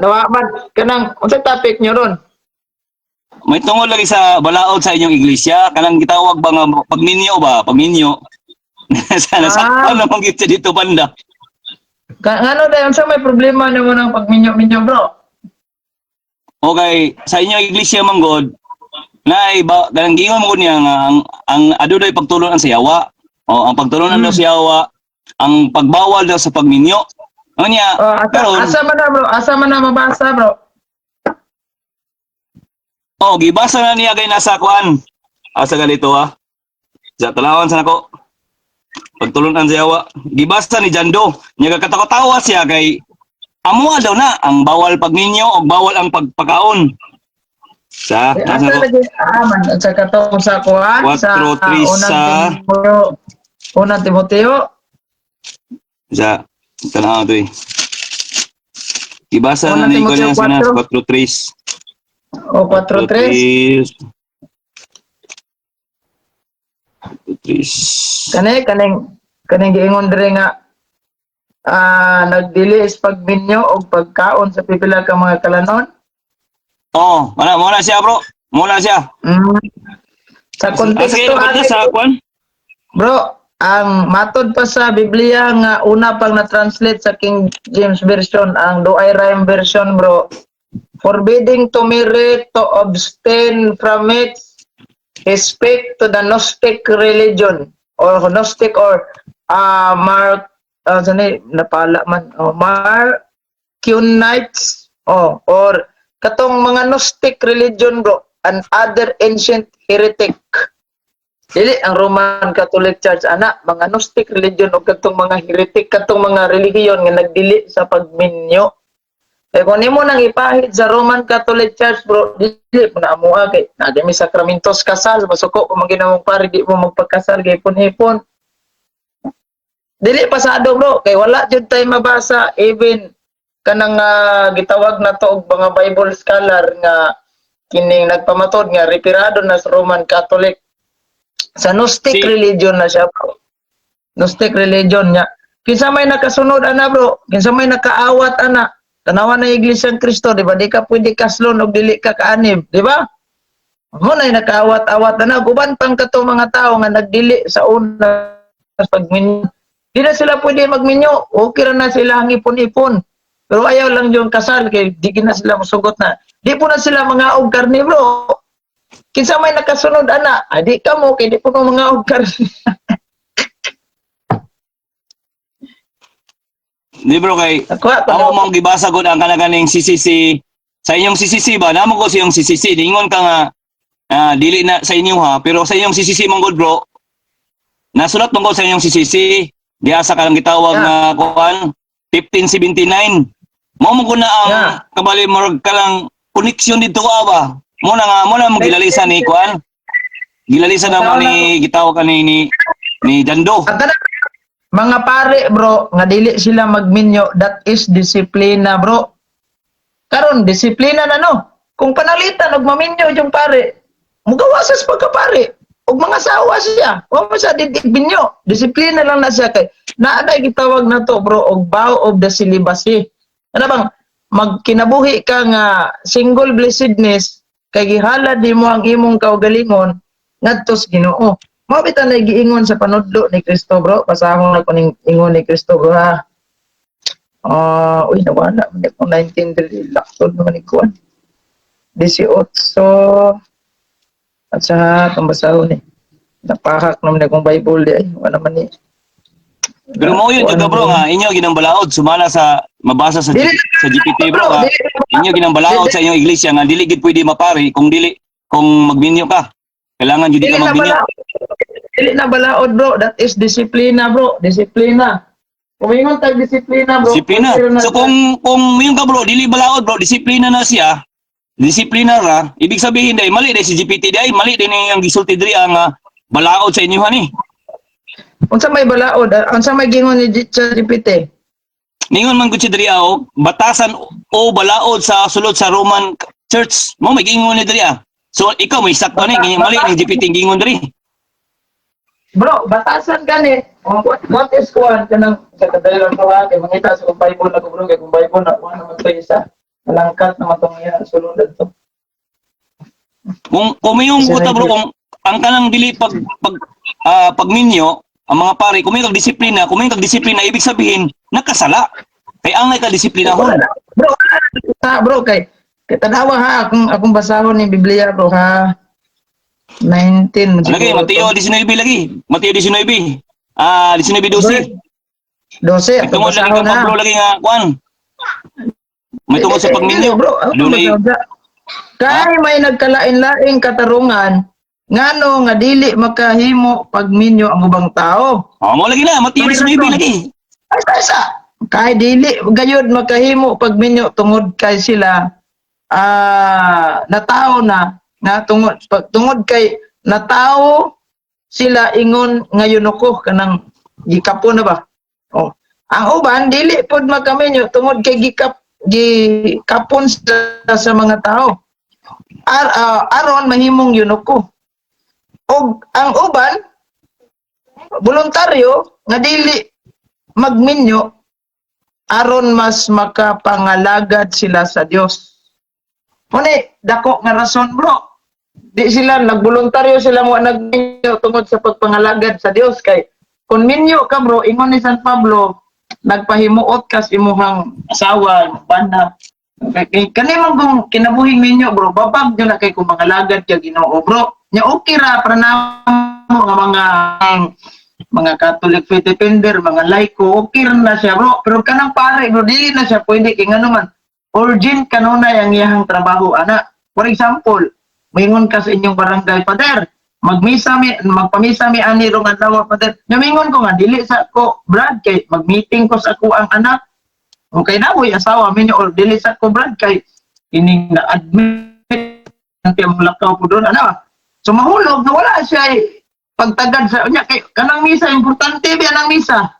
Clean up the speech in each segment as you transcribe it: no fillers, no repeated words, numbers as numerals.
nawaman kanang unsa topic nyo ron? May tungod lagi sa balaod sa inyong iglesia, kanang gitawag ba nga pagminyo ba? Pagminyo. Sana sakto naman gyud sa dito banda. Ano dayon sa may problema nimo ng pagminyo-minyo, bro? Okay, sa inyong iglesia manggod, na iba kanang giingon mo niya nga ang adunay pagtulon sa yawa. O ang pagtulon daw sa yawa, ang pagbawal daw sa pagminyo. Ano niya? Karon, Asa man na, bro? Asa man na mabasa, bro? gibasa na niya kay nasa kuan. Asa ganito ha. Sa talawan sa nako. Pagtulunan sa yawa. Gibasa ni Jando. Niya katawa-tawa siya kay amo daw na ang bawal pagminyo o bawal ang pagpakaon. Sa Asa lagi man sa katong sa kuan sa 4:3 unang Timoteo. Sa tanaw to eh. Gibasa na ni ko niya sa 4:3. O 4:3. Kaning giingon dire nga nagdili is pagminyo og pagkaon sa pipila ka mga kalanon. Muna siya bro. Muna siya. Sa konteksto sa kuan. Bro, ang matod pa sa Biblia nga una pang na-translate sa King James Version, ang Douay Rhyme Version, bro, forbidding to marry, to abstain from it, is speak to the Gnostic religion or Gnostic or Marcionites or katong mga Gnostic religion, bro, and other ancient heretic. Dili ang Roman Catholic Church ana mga Gnostic religion o katong mga heretic katong mga relihiyon nga nagdili sa pagminyo. Kaya kung nimo nang ipahid sa Roman Catholic Church, bro, dili mo na amuha kay nadami sakramentos kasal, masuko kung maginamong pare di mo magpagkasal kay ipon-ipon. Dili pasado, bro, kay wala jud tay mabasa even kanang gitawag na to og mga Bible scholar nga kining nagpamatod nga retirado na sa Roman Catholic sa Gnostic religion na siya, bro. Gnostic religion niya. Kinsa may nakasunod ana, bro? Kinsa may nakaawat ana? Tanawa na Iglesia ng Kristo, di ba? Di ka pwede kaslon o dili ka kaanib, di ba? Mo na nakaawat-awat na guban pang kato mga tao nga nagdili sa una pagminyo. Di na sila pwede magminyo. Okay na sila ang ipon-ipon. Pero ayaw lang yung kasal kay di na sila musugot na. Di po na sila mga og karni, bro. Kinsa may nakasunod ana, di ka mo kay di po mga og karni. Di bro kay ako mong gibasa gud ang kanaganing CCC sa inyong CCC ba namo ko sa inyong CCC ningon ka nga dili na sa inyo ha pero sa inyong CCC mong good bro nasulat mong sa inyong CCC diha sa kanang gitawag nga kuan 1579 mo ko na ang kabali morag kalang koneksyon dito ba mo na mo gilalisan ni kuan gilalisan na mo ni gitawag ni Jando. Mga pare, bro, nga dili sila magminyo, that is disiplina, bro. Karon disiplina na, no? Kung panalitan og maminyo yung pare, mugawasas pagkapare. Og mga sawa siya. Wa mo siya binyo. Disiplina lang na siya kay naaday gitawag na to, bro, og vow of the celibacy. Ano bang magkinabuhi ka nga single blessedness kay gihalad nimo ang imong kaugalingon ngadto sa Ginoo. Mao bitan na giingon sa panudlo ni Kristo, bro. Pasahon na kuning ingon ni Kristo, bro, ha. Nawala man ko 19 dili laktod naman ni kuan. 18 at sa pambasahon ni. Napahak naman akong Bible di ay wala man ni. Pero mo yun juga bro nga inyo ginambalaod sumala sa mabasa sa GPT bro nga inyo ginambalaod sa inyong iglesia nga dili gid pwede mapari kung magminyo ka. Kailangan jud ka magminyo. Dili na balaod, bro. That is disiplina, bro. Disiplina. Kung ingon tag disiplina, bro. Disiplina. So kung yung ka bro, dili balaod bro, disiplina na siya. Disiplina ra, ibig sabihin dai mali dai si GPT dai, mali din ang gisulti diri ang balaod sa inyo ani. Unsa may balaod? Unsa may gingon ni GPT? Ningon man gud si diri batasan o balaod sa sulod sa Roman Church. Mo may gingon ni diri So ikaw may sakto ni mali ng GPT gingon diri. Bro, batasan gani. What is one kanang sa kadalang tawa kay mangita sa Bible na ko bro kay kung Bible na kuha naman sa isa. Malangkat naman itong yan. Sulod ito. Kung may yung buta bro, kung ang kanang dili pagminyo, ang mga pare, kung may kag-disiplina, ibig sabihin, nakasala. Kaya angay ka disiplinahon. Bro, kay tanawa ha, akong basahon ni Biblia bro ha. 19 Lagi, Mateo 19 lagi. Mateo 19. 19:12. 12 Ito mo lagi kang Pablo lagi nga, kuan. May tungkol sa pagminyo. Bro, kay may nagkalain-laing katarungan ngano nga dili makahimo pagminyo ang ubang tao. Mo lagi na, Mateo 19 lagi. Ay sa kay dili gayud makahimo pagminyo tungod kay sila natao na tungod kay natao sila ingon ngayon ko kanang gikapo na ba. Oh. Ang uban dili pod makaminyo tungod kay gikapon sa mga tao. Aron mahimong yunoko. Og ang uban voluntaryo nga dili magminyo aron mas makapangalagad sila sa Dios. Muni dako nga rason bro. Di sila nagboluntaryo sila mo nagminyo tungod sa pagpangalagad sa Dios kay kung minyo ka bro ingon ni San Pablo nagpahimuot ka sa imong asawa bana kani man kung kinabuhing ninyo bro babag nyo na kay kung mangalagad kay Ginoo bro nya okay ra para namo nga mga Catholic faith defender mga laiko okay ra na siya bro pero kanang pare bro dili na siya pwede kay ngano man urgent kanunay ang iyang trabaho ana for example moingon ka sa inyong barangay pader magpamisa mi ani rong adlaw pader namingon ko nga dili sa ko Brad kay magmeeting ko sa ko ang anak okay na boy asawa minyo or dili sa ko Brad kay ining na admit ang lakaw po doon ano so mahulog na wala siya pagtagad sa nya kay kanang misa importante ba ang misa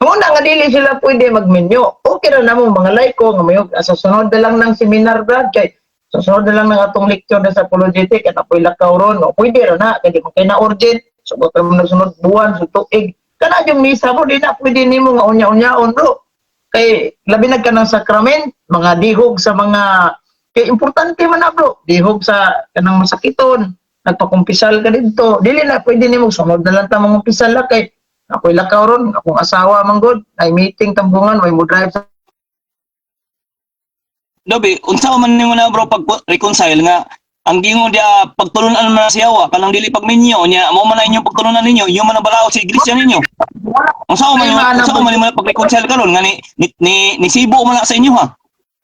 una nga dili sila pwede magmenyo okay ra namo mga laiko nga mayog sa sunod na lang ng seminar Brad kay sa sunod na lang ng atong lecture sa apologetic at apoy lakaw ron o pwede ra na kay di mo kay na urgent so baka mo nagsunod buwan so tuig kana yung misa mo di na pwede nimo nga unya-unyaon bro kay labi na ka ng sakrament mga dihog sa mga kay importante man na bro dihog sa kanang masakiton nagpakumpisal ka dito dili na pwede nimo sunod na lang ta mangumpisal la kay ako'y lakaw ron akong asawa man god ay meeting tambungan way mo drive sa Dobi, unsa man nimo na bro pag reconcile nga ang gingon dia pagtulunan man sa yawa kanang dili pagminyo nya mo man na inyong pagtulunan ninyo yung man ang balao sa iglesia ninyo. Unsa man nimo pag reconcile karon nga ni Sibo man na sa inyo ha.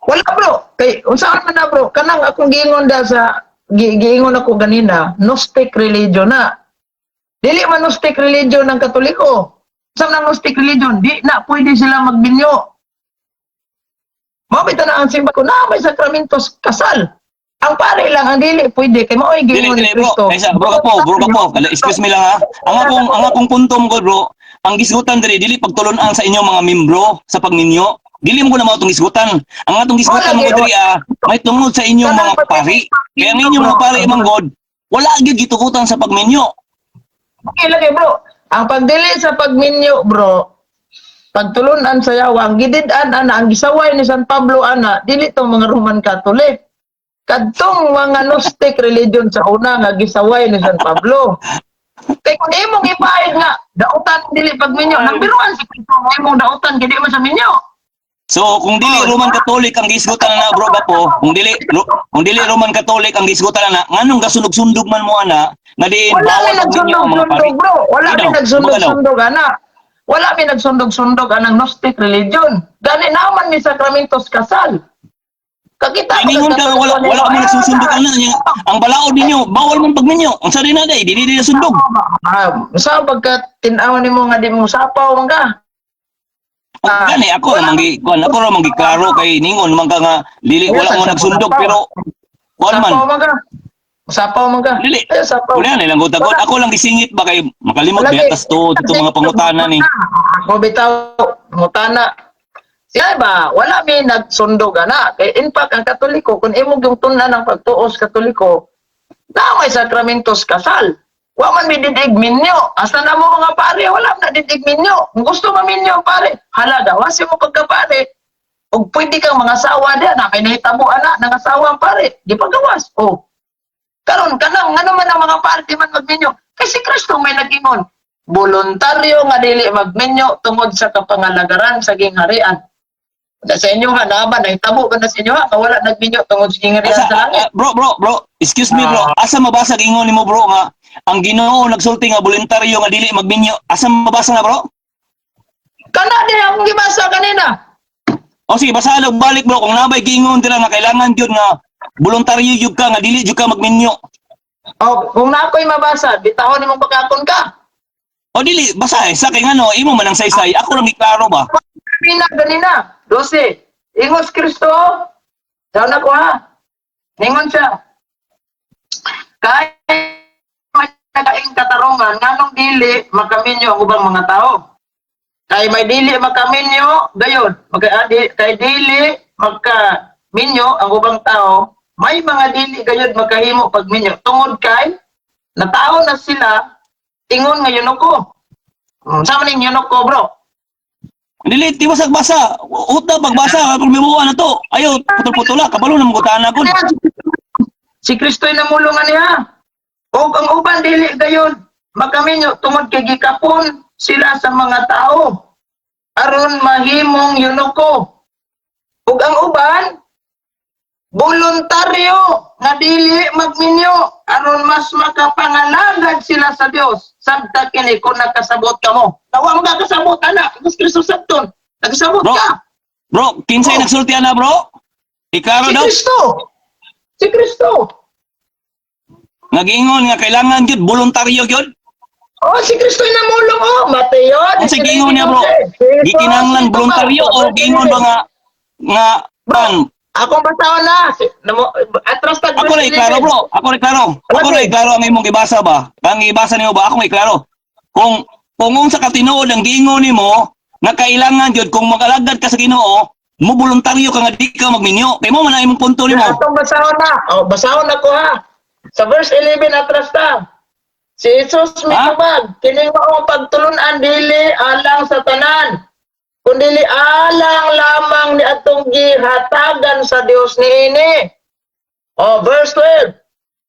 Wala bro kay unsa man na bro kanang akong giingon da sa giingon ako ganina Gnostic religion na dili man Gnostic religion ng Katoliko sa nang Gnostic religion di na pwede sila magminyo. Mabita na ang simba ko na may sakramentos kasal. Ang pare lang ang dili pwede kay maoy gingon ni Kristo. Bro ka po. Excuse me lang ha. Ang akong punto mo bro, ang gisgutan dili pagtulunan sa inyong mga membro sa pagminyo. Dili mo ko na mao tong gisgutan. Ang atong gisgutan mo diri may tungod sa inyong mga pari. Kaya ang inyong mga pari man god, wala gyud gitukutan sa pagminyo. Okay lagi bro. Ang pagdili sa pagminyo bro, pagtulunan sa yawa, ang gidid-an ana, ang gisaway ni San Pablo ana, dili tong mga Roman Catholic. Kadtong mga Gnostic religion sa una nga gisaway ni San Pablo. Kay kung imong ipahid nga, dautan dili pagminyo, nagbiruan si Kristo nga imong dautan kay di man sa minyo. So kung dili Roman Catholic ang gisgutan na bro ka po, kung dili Roman Catholic ang gisgutan na, nganong gasunog-sundog man mo ana, nga di bawal pagminyo ang mga pari. Bro, wala mi nagsundog-sundog ana. Wala mi nagsundog-sundog anang Gnostic religion. Gani naman mi sakramentos kasal. Kakita Iningon ka wala mo nagsusundog ana niya. Ang balaod ninyo, bawal man pagminyo. Ang sari na day, dili sundog. Sa pagka tinawan nimo nga di mo sapaw man ka. Gani ako ra mangi klaro kay ningon man ka nga dili wala mo nagsundog pero kuan man. Sapaw man ka. Dili. Sapaw. Wala nilang gutagot. Ako lang gisingit ba kay makalimot betas to dito mga pangutana ni. Ako bitaw mutana. Siya ba, wala mi nagsundog ana. Kay in fact ang Katoliko kun imo gyud tun-an ang pagtuos Katoliko, na may sakramentos kasal. Wa man mi didig minyo. Asa na mo mga pare, wala na didig minyo. Kung gusto mo minyo pare, hala gawas mo pagkapare. ug pwede kang mga asawa diyan na may nahitabo ana ng asawa pare, di pagawas. Oh. Karon kanang ngano man ang mga party man magminyo, kay si Kristo may nagingon, voluntaryo nga dili magminyo tungod sa kapangalagaran sa gingharian. Da sa inyo ha, naman, nahitabo ba na sa inyo ha, wala nagminyo tungod sa gingharian Asa, sa langit. bro, excuse me bro. Asa mabasa ingon nimo bro nga ang Ginoo nagsulti nga voluntaryo nga dili magminyo. Asa mabasa na bro? Kana di akong gibasa kanina. O sige, basahan og balik bro kung nabay giingon dira nga kailangan gyud nga voluntaryo gyud ka nga dili gyud ka magminyo. Oh, kung na ako'y mabasa, bitahon nimong pagkakon ka. O dili basahin sa kay ngano imo man ang saysay. Ako lang iklaro ba? Ganina, 12. Ingos Kristo, daw na ko ha. Ningon siya. Kaya may nagaing katarungan, nganong dili makaminyo ang ubang mga tao. Kay may dili makaminyo, gayon. Kay dili makaminyo ang ubang tao, may mga dili gayon makahimo pagminyo. Tungod kay, natao na sila, ingon nga yun ako. Sama ning yun ako bro. Dili ti basag-basa. Uta pagbasa kung mimuha na to. Ayo, putol-putula kabalo na mugutaan ako. Si Kristo'y namulungan niya. O ang uban dili gayon, makaminyo tungod kay gikapon sila sa mga tao. Aron mahimong yunoko. Ug ang uban voluntaryo nga dili magminyo aron mas makapangalagad sila sa Dios. Sabta kini kung nakasabot ka mo. Nawa mo kasabot ana, Gus Kristo sabton. Nagkasabot Bro, ka. bro, kinsay nagsulti na bro? Iklaro Si daw. Kristo. Si Kristo. Nagingon nga kailangan gyud voluntaryo gyud. Oh, si Kristo yung namulong, oh. Mateo. Ang sige ingon niya bro. Gikinahanglan voluntaryo o gingon ba nga ban. Ako basaw na. Atras tag Ako na iklaro bro. Ako na iklaro ang imong gibasa ba? Ang gibasa nimo ba? Ako na iklaro. Kung unsa ka tinuod ang giingon nimo nga kailangan gyud kung magalagad ka sa Ginoo, mo voluntaryo ka nga di ka magminyo. Kay mo man ang imong punto nimo. Atong basaw na. Oh, basaw na ko ha. Sa verse 11 atras ta. Si Jesus mitubag, kining maong pagtulunan dili alang sa tanan, kundi alang lamang ni atong gihatagan sa Dios niini. Oh, verse 12.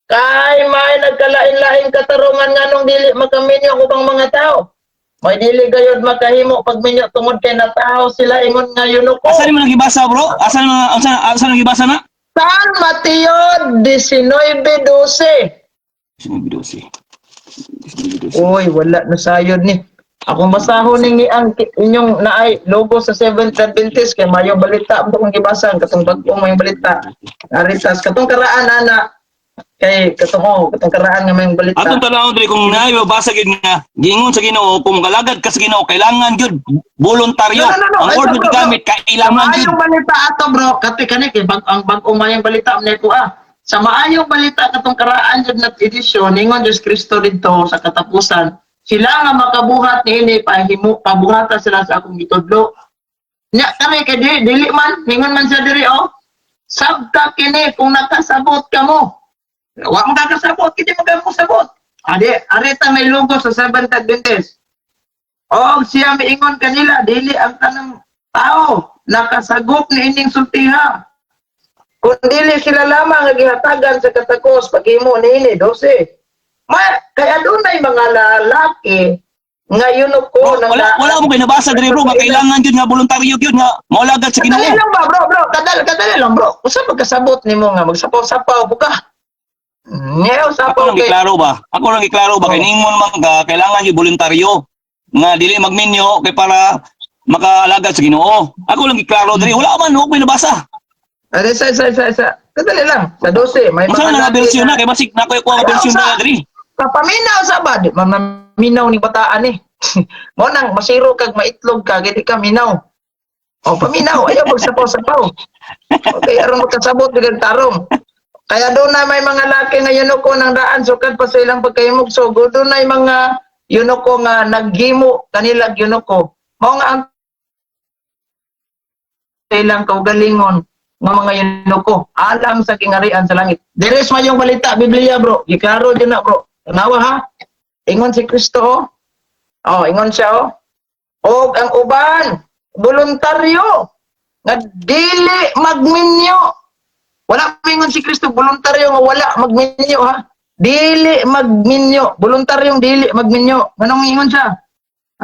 Kay may nagkalain-laing katarungan nganong dili makaminyo ang ubang mga tao. May dili gayud makahimo pagminyo tungod kay nataho sila ingon nga yunoko. Asa nimo nagibasa bro? Asa nagibasa na? San Mateo 19:12. Sinabidosi. Uy, wala na sayod ni. Ako masahon ni ang inyong naay logo sa Seventh Adventist kay mayo balita mo kung gibasa katong bag-o may balita. Aritas katong karaan ana kay katong karaan nga may balita. Atong tanawon diri kung naay mabasa gyud nga giingon sa Ginoo kung galagad ka sa Ginoo kailangan gyud voluntaryo. No. Ang word nga gamit kailangan gyud. Maayong balita ato bro, kani kay ang bag-o mayang balita ni ko Sa maayong balita katong karaan jud na edisyon ningon Dios Kristo didto sa katapusan. Sila nga makabuhat niini pabuhatan sila sa akong gitudlo. Nya kare kay dili man ningon man sa diri sabta kini kung nakasabot ka mo. Wa mo kakasabot kiti mo sabot. Arita may logo sa Seventh Adventist. Siya miingon kanila dili ang tanang tao nakasagop ni ining sultiha. Kung dili sila lamang nga gihatagan sa katakos paghimo niini 12. Kaya dunay mga lalaki nga yunoko wala mo kay nabasa diri bro nga kailangan gyud nga voluntaryo gyud nga maulagad sa Ginoo. Kadali lang ba bro? Kadali lang bro. Usa pagkasabot nimo nga magsapaw-sapaw buka. Ako lang iklaro ba kay ningon man ka kailangan gyud voluntaryo nga dili magminyo kay para makaalagad sa Ginoo. Ako lang iklaro diri wala man ko nabasa. Sa. Kadali lang. Sa 12. May Masa na bersyon na kay basig na ko ang bersyon na diri. Paminaw sa ba? Maminaw ni bataan eh. Mo nang masiro kag maitlog ka, gidi ka minaw. Paminaw, ayaw magsapaw-sapaw. Okay, aron magkasabot bilang tarong. Kaya doon na may mga laki nga yunoko ng daan, sukat pa sa ilang pagkahimog. So, doon na mga yunoko nga naghimo kanila yunoko. Mo nga ang ilang kaugalingon ng mga yunoko alang sa kingarian sa langit. Deres man yung balita, Biblia bro. Giklaro din na bro. Tanawa ha? Ingon si Kristo ingon siya O ang uban, voluntaryo. nga dili magminyo. Wala mingon si Kristo voluntaryo nga wala magminyo ha. Dili magminyo, voluntaryong dili magminyo. Nganong mingon siya?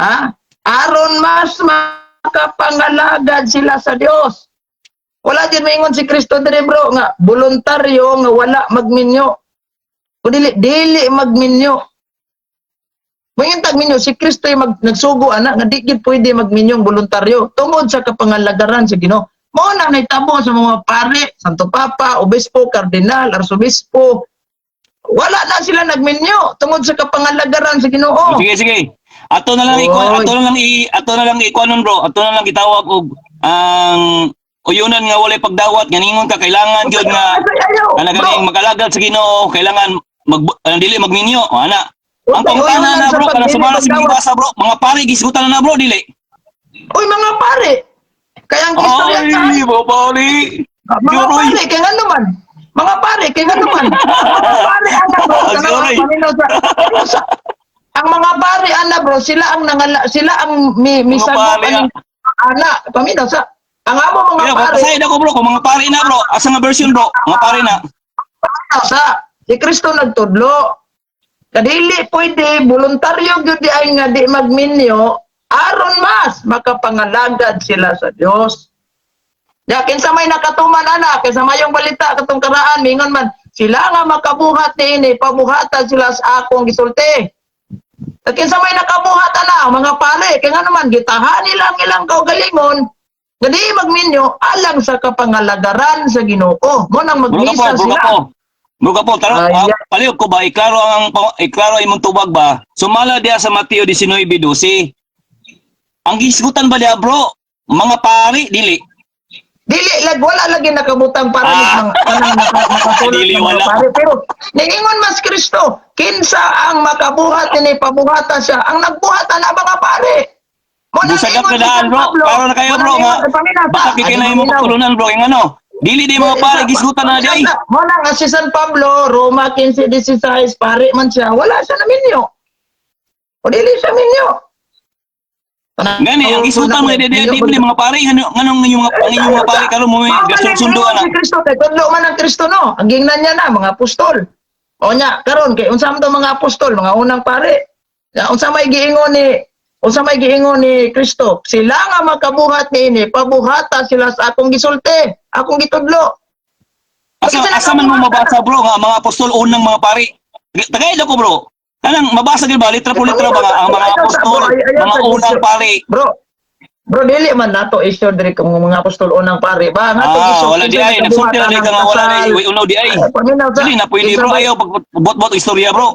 Ha? Aron mas makapangalagad sila sa Dios. Wala din mingon si Kristo dire bro nga voluntaryo nga wala magminyo. O dili magminyo. Ngayon tagminyo, si Kristo yung nagsugo, anak, nga di gid pwede magminyong voluntaryo. Tungod sa kapangalagaran sa Ginoo. Mao na nahitabo sa mga pare, Santo Papa, Obispo, Kardinal, Arsobispo. Wala na sila nagminyo tungod sa kapangalagaran sa Ginoo. Sige. Ato na lang ikuanon bro. Ato na lang gitawag og ang uyunan nga walay pagdawat ganingon ka kailangan gyud nga nagaling magalagad sa Ginoo, kailangan dili magminyo, ana. Ang pangutana na bro, kanang sumala sa basa bro, mga pare gisgutan na bro dili. Uy mga pare. Kaya ang istorya ka. Ay, mga pare. Mga pare kaya nga naman. Mga pare kaya nga naman. Mga pare ana bro. Ang mga pare ana bro, sila ang misagap ana. Paminaw sa ang amo mga pare. Pasay na ko bro, kung mga pare na bro, asa nga version bro, mga pare na. Sa si Kristo nagtudlo. Kadili pwede voluntaryo gyud ay nga di magminyo aron mas makapangalagad sila sa Dios. Ya kinsa may nakatuman ana, kinsa mayong balita katong karaan mingon man sila nga makabuhat niini pabuhatan sila sa akong gisulti. Kinsa may nakabuhat ana mga pare kay nga naman gitahan nila ang ilang kaugalingon nga di magminyo alang sa kapangalagaran sa Ginoo. Mo nang magmisa sila. Buka po, palihog ko ba, iklaro ay mong tubag ba, sumala diya sa Mateo 19:12. Ang gisgutan ba diya bro, mga pari, dili? Dili, wala lagi nakabutang para makatulog dili, ng mga wala. pari. Pero, niingon mas Kristo, kinsa ang makabuhat ni pabuhatan siya, ang nagbuhatan na mga pari. Busagap na daan bro, karo na kayo bro, nga, baka kikinay mo pagtulunan bro, yung ano, dili di mga pare gisgutan na diay. Mo nang si San Pablo, Roma 15:16 pare man siya, wala siya na minyo. O dili siya minyo. Gani ang gisgutan mo di mga pare, nganong yung mga pare karon mo gasundo ana. Si Kristo kay tudlo man ang Kristo no. Ang gingnan niya na mga apostol. O nya karon kay unsa man mga apostol, mga unang pare. Unsa may giingon ni Kristo, sila nga makabuhat niini, pabuhata sila sa akong gisulti, akong gitudlo. Asa man mo mabasa bro nga mga apostol unang mga pari. Tagay ko bro. Kanang mabasa gid ba litra po litra ba ang mga apostol, mga unang pari. Bro, dili man nato issue diri kung mga apostol unang pari ba nga wala di ay nagsulti na ka nga wala na uno di ay. Dili na pwede bro ayo bot istorya bro.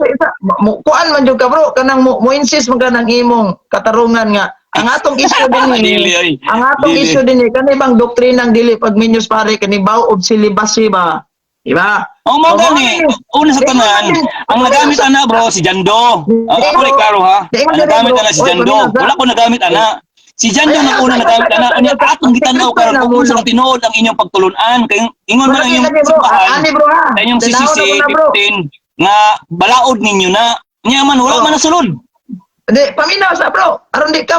Kuan man jud ka bro kanang mo insist man kanang imong katarungan nga ang atong issue din ang atong issue din kani bang doktrinang dili pagminyos pare kani baw ob silibasi ba. Diba? Mo gani una sa tanan ang nagamit ana bro si Jando. Ako rin klaro ha. Ang nagamit ana si Jando. Wala ko nagamit ana. Si Jando na una nagamit ana unya atong gitanaw karon kung unsa tinuod ang inyong pagtulunan kay ingon man ang inyong simbahan. Sa inyong CCC 15 nga balaod ninyo na nya man wala man nasulod. Hindi, paminaw sa bro. Aron di ka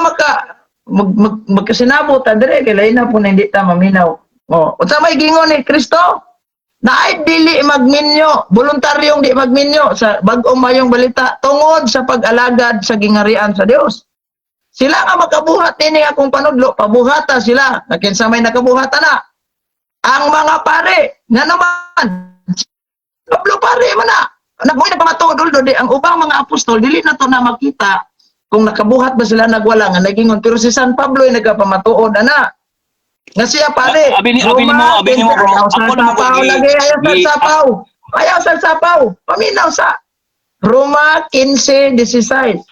magkasinabot dire kay lain na po na hindi ta maminaw. Unsa may gingon ni Kristo? Naay dili magminyo, voluntaryong di magminyo sa bag-ong mayong balita tungod sa pag-alagad sa gingarian sa Dios. Sila nga makabuhat nini akong panudlo, pabuhata sila. Nakinsa may nakabuhata na. Ang mga pare, nga naman, Pablo pare man na. Nagmoy na pamatudol do di ang ubang mga apostol dili na to na makita kung nakabuhat ba sila nagwala nga nagingon pero si San Pablo ay nagapamatuod ana. Nga siya pare. Abi ni mo bro. Ako na mo lagi ayaw sa sapaw. Paminaw sa Roma 15:16.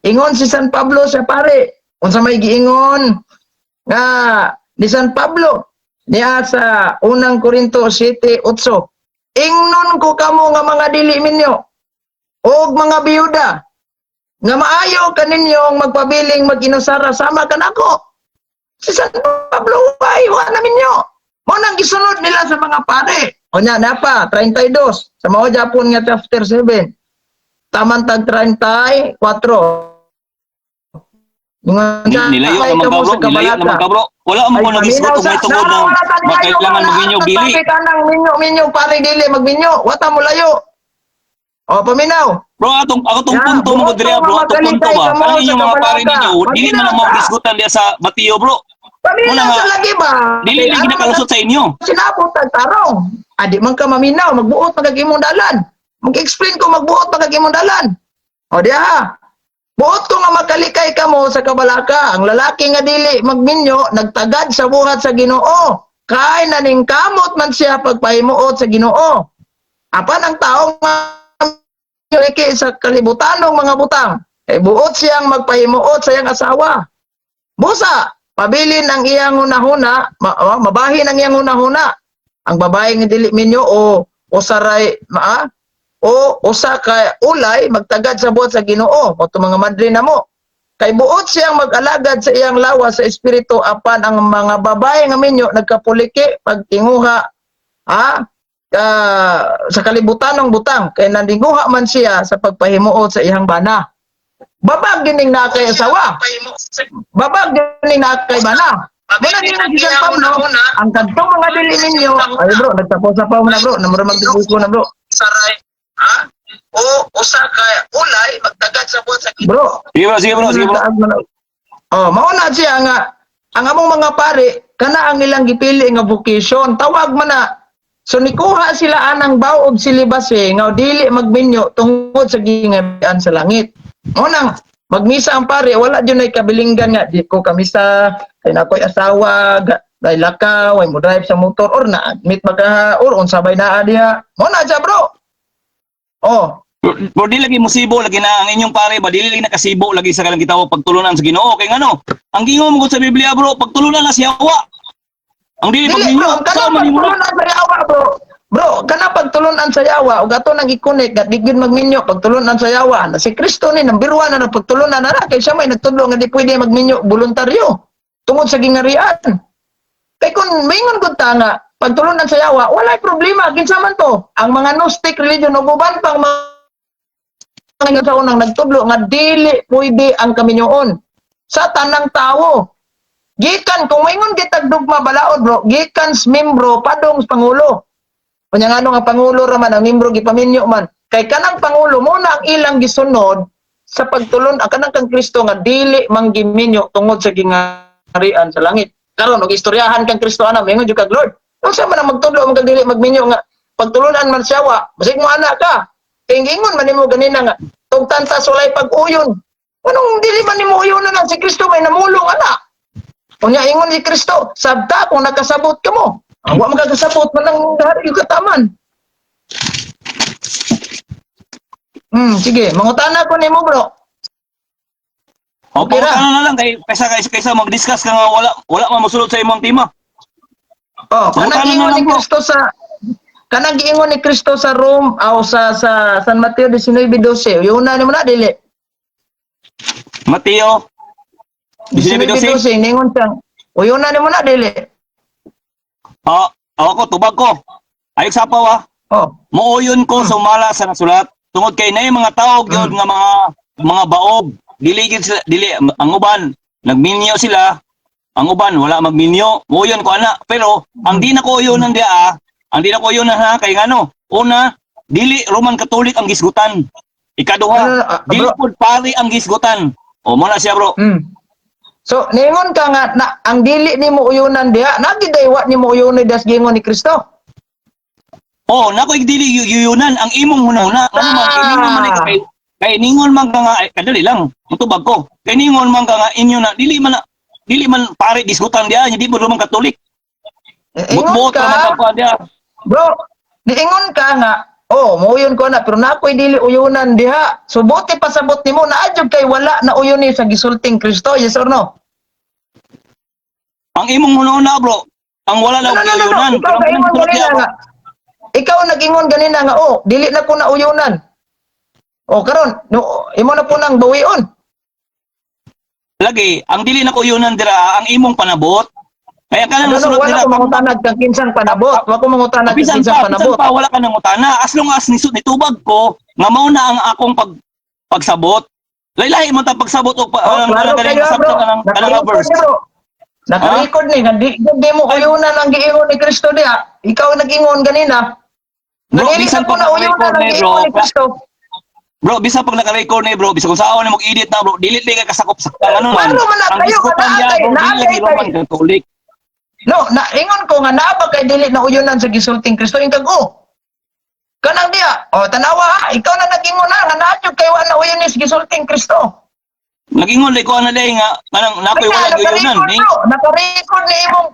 Ingon si San Pablo sa pare. Unsa may giingon nga ni San Pablo niya sa unang Korinto 7:8. Ingnon ko kamo nga mga dili minyo og mga biyuda nga maayo kaninyong magpabiling mag-inusara sama kanako. Si San Pablo ay wa na minyo. Mo nang gisunod nila sa mga pare. O nya napa 32 sa mao Japon nga chapter 7. Taman tag 34. Nilayo naman ka bro, nilayo naman ka bro. Wala mo ko nagisgot og may tungod na kailangan magminyo dili. Kanang minyo pare dili magminyo. Wata mo layo. O paminaw. Bro, atong punto mo ko diri bro, atong punto ba? Kanang inyong mga pare ninyo, dili man lang mo gisgutan diya sa Batiyo bro. Paminaw sa lagi ba? Dili lagi nakalusot sa inyo. Sinabot ang tarong. Adi man ka maminaw, magbuot magagimong dalan. Mag-explain ko magbuot magagimong dalan. O diha. Buot ko nga makalikay ka mo sa kabalaka. Ang lalaki nga dili magminyo, nagtagad sa buhat sa Ginoo. Kay naning kamot man siya pagpahimuot sa Ginoo. Apan ang taong iki sa kalibutanong mga butang, kay buot siyang magpahimuot sa iyang asawa. Busa, pabilin ang iyang hunahuna, mabahin ang iyang hunahuna. Ang babae nga dili minyo o saray, o usa ka ulay magtagad sa buot sa Ginoo o mga madre na mo kay buot siyang mag-alagad sa iyang lawas sa espiritu apan ang mga babae nga minyo nagkapuliki pagtinguha sa kalibutan ng butang kay nandinguha man siya sa pagpahimuot sa iyang bana. Babag dining nakay asawa, babag dining nakay bana. Muna din ang isang pamno, ang kantong mga dili ninyo, ay bro, nagtapos sa pao na bro, namura magdibuko na bro. Saray. O usa ka ulay magtagad sa buhat sa bro. Sige bro. Mauna siya nga ang among mga pare kana ang ilang gipili nga vocation. Tawag man na. So nikuha sila anang baog silibase nga dili magminyo tungod sa gingabian sa langit. Unang magmisa ang pare wala jud nay kabilinggan nga di ko kamisa kay nakoy asawa dahil lakaw ay mo drive sa motor or na admit magka or unsabay na diha. Mauna siya bro. Bro, di lagi musibo lagi na ang inyong pare ba dili lagi nakasibo lagi sa kanang gitawo pagtulunan sa Ginoo kay ngano ang gingon mo sa Biblia bro pagtulunan na si Hawa ang dili pagninyo sa man mo pagtulunan sa yawa bro kana pagtulunan sa yawa ug ato nang i-connect gat digid magminyo pagtulunan sa yawa na si Kristo ni number 1 na pagtulunan na kay siya may nagtudlo nga di pwede magminyo voluntaryo tungod sa gingarian kay kun mingon gud ta nga pagtulunan sa yawa walay problema kinsa man to ang mga Gnostic religion ug uban pang mga sa unang nagtudlo nga dili pwede ang kaminyoon sa tanang tawo gikan kung maingon gitag dugma balaod bro gikan membro padong pangulo unya ngano nga pangulo ra man ang membro gipaminyo man kay kanang pangulo mo na ang ilang gisunod sa pagtulon ang kanang kang Kristo nga dili manggiminyo tungod sa gingarian sa langit karon og istoryahan kang Kristo ana maingon jud kag Lord unsa man ang magtudlo ang dili magminyo nga pagtulunan man siya basig mo ana ka ingon man nimo ganina nga tugtan ta sulay pag-uyon anong dili man nimo uyonan na si Kristo may namulong ana unya ingon ni Kristo sabta kung nakasabot ka mo wa magkasabot man ang hari yung kataman sige mangutana ko nimo bro okay na lang kaysa mag-discuss ka nga wala man mosulod sa imong tema kanang ingon ni Kristo sa kanang giingon ni Kristo sa Rome o sa San Mateo 19:12 yun na nimo na dili Mateo 19:12 ningon siyang yun na nimo na dili ako tubag ko ayok sapaw muuyon ko sumala sa nasulat tungod kay nay mga tao gyud nga mga baob dili ang uban nagminyo sila ang uban wala magminyo muuyon ko ana pero ang di na ko uyonan dia ang di na ko yun ha, kay ngano, una, dili Roman Catholic ang gisgutan. Ikaduha, dili po pari ang gisgutan. O, muna siya bro. So, ningon ka nga, na, ang dili ni mo uyunan diha, nagidaywa ni mo uyunan das gingon ni Kristo. Nakoy dili yuyunan, ang imong hunahuna. Ano man, ningon man kay ningon man ka nga, kadali lang, mutubag ko. Kay ningon man ka nga, inyo na, dili man pari gisgutan diha, hindi po Roman Catholic. Butbot naman ka diha. Bro, niingon ka nga, mauyon ko na, pero nakoy dili uyunan diha. So, buti pasabot ni mo, naadjog kay wala na uyuni sa gisulting Kristo, yes or no? Ang imong hunahuna bro, ang wala na uyunan. Ikaw nag-ingon ganina nga, dili na ko na uyunan. Karon, imo na po nang bawion. Lagi, ang dili na ko uyunan dira, ang imong panabot, kaya ka nang nasulot nila. Wala ko mangutanag kang kinsang panabot. Wala ko mangutanag kang kinsang panabot. Bisan pa, wala ka nang utana. As long as nitubag ko, nga mao na ang akong pagsabot. Laylay man ta pagsabot og Oh, klaro galing kayo, sabto bro. kanang verse. Naka-record ni, di mo uyunan ang giingon ni Kristo diya. Ikaw ang nag-ingon ganina. Bro, Nadili bisan na ko pag na uyunan naka-record ang na giingon ni bro. Kristo. Bro, bisan pag naka-record na bro, bisan kung saan ni mag-edit na bro, dili ka kasakop sa ano man. Klaro man na Ang kayo, diskutan kana niya kay- bro, naa dili kay- ni Roman Catholic. No, ingon ko nga naaba kay dili na uyunan sa gisulting Kristo ingkag kanang diya. O tanawa ha, ikaw na nag-ingon na nga naadyo kay wa na uyunan sa gisulting Kristo. Nag-ingon lay ko ana day nga kanang nakoy wala gyunan. Naka-record ni imong.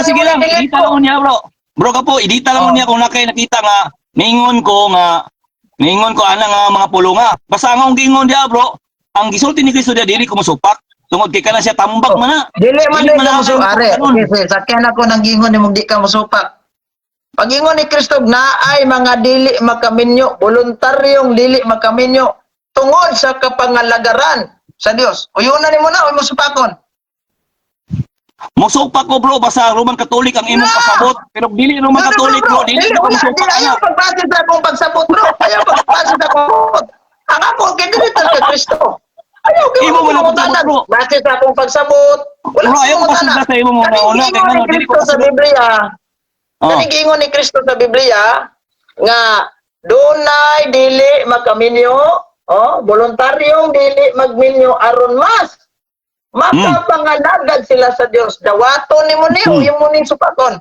Sige lang, idita lang ko niya bro. Bro ka po, idita lang ko niya kung nakay nakita nga ningon ko ana nga mga pulunga. Basta nga ang giingon diya bro, ang gisulti ni Kristo diya dili ko mosupak. Tungod kay kana siya tambak man na. Dili man Dili din man ka ako musupare. kanon. Okay, sakyan ako nang gingon ni mong di ka musupak. Pag ingon ni Kristo na ay mga dili makaminyo, voluntaryong dili makaminyo tungod sa kapangalagaran sa Dios. Uyunan nimo na o musupakon. Mosupak ko bro, basta Roman Catholic ang imong pasabot. Pero dili Roman Catholic bro, dili ko mosupak Ayaw ana. pagbasis sa akong pagsabot bro. Ayaw pagbasis sa akong. Ang ako kinilitan kay Kristo. Ayaw Imo ko wala mo pagsabot, bro. Basis sa akong pagsabot. Wala Bro, ayaw ko akong pasundan sa imo mga Kaning una, kay giingon ngano, ni dili ko Kristo sa pasundan. Biblia. Oh. Kani giingon ni Kristo sa Biblia nga dunay dili makaminyo, voluntaryong dili magminyo aron mas makapangalagad sila sa Dios. Dawaton nimo niyo, imo ning supakon.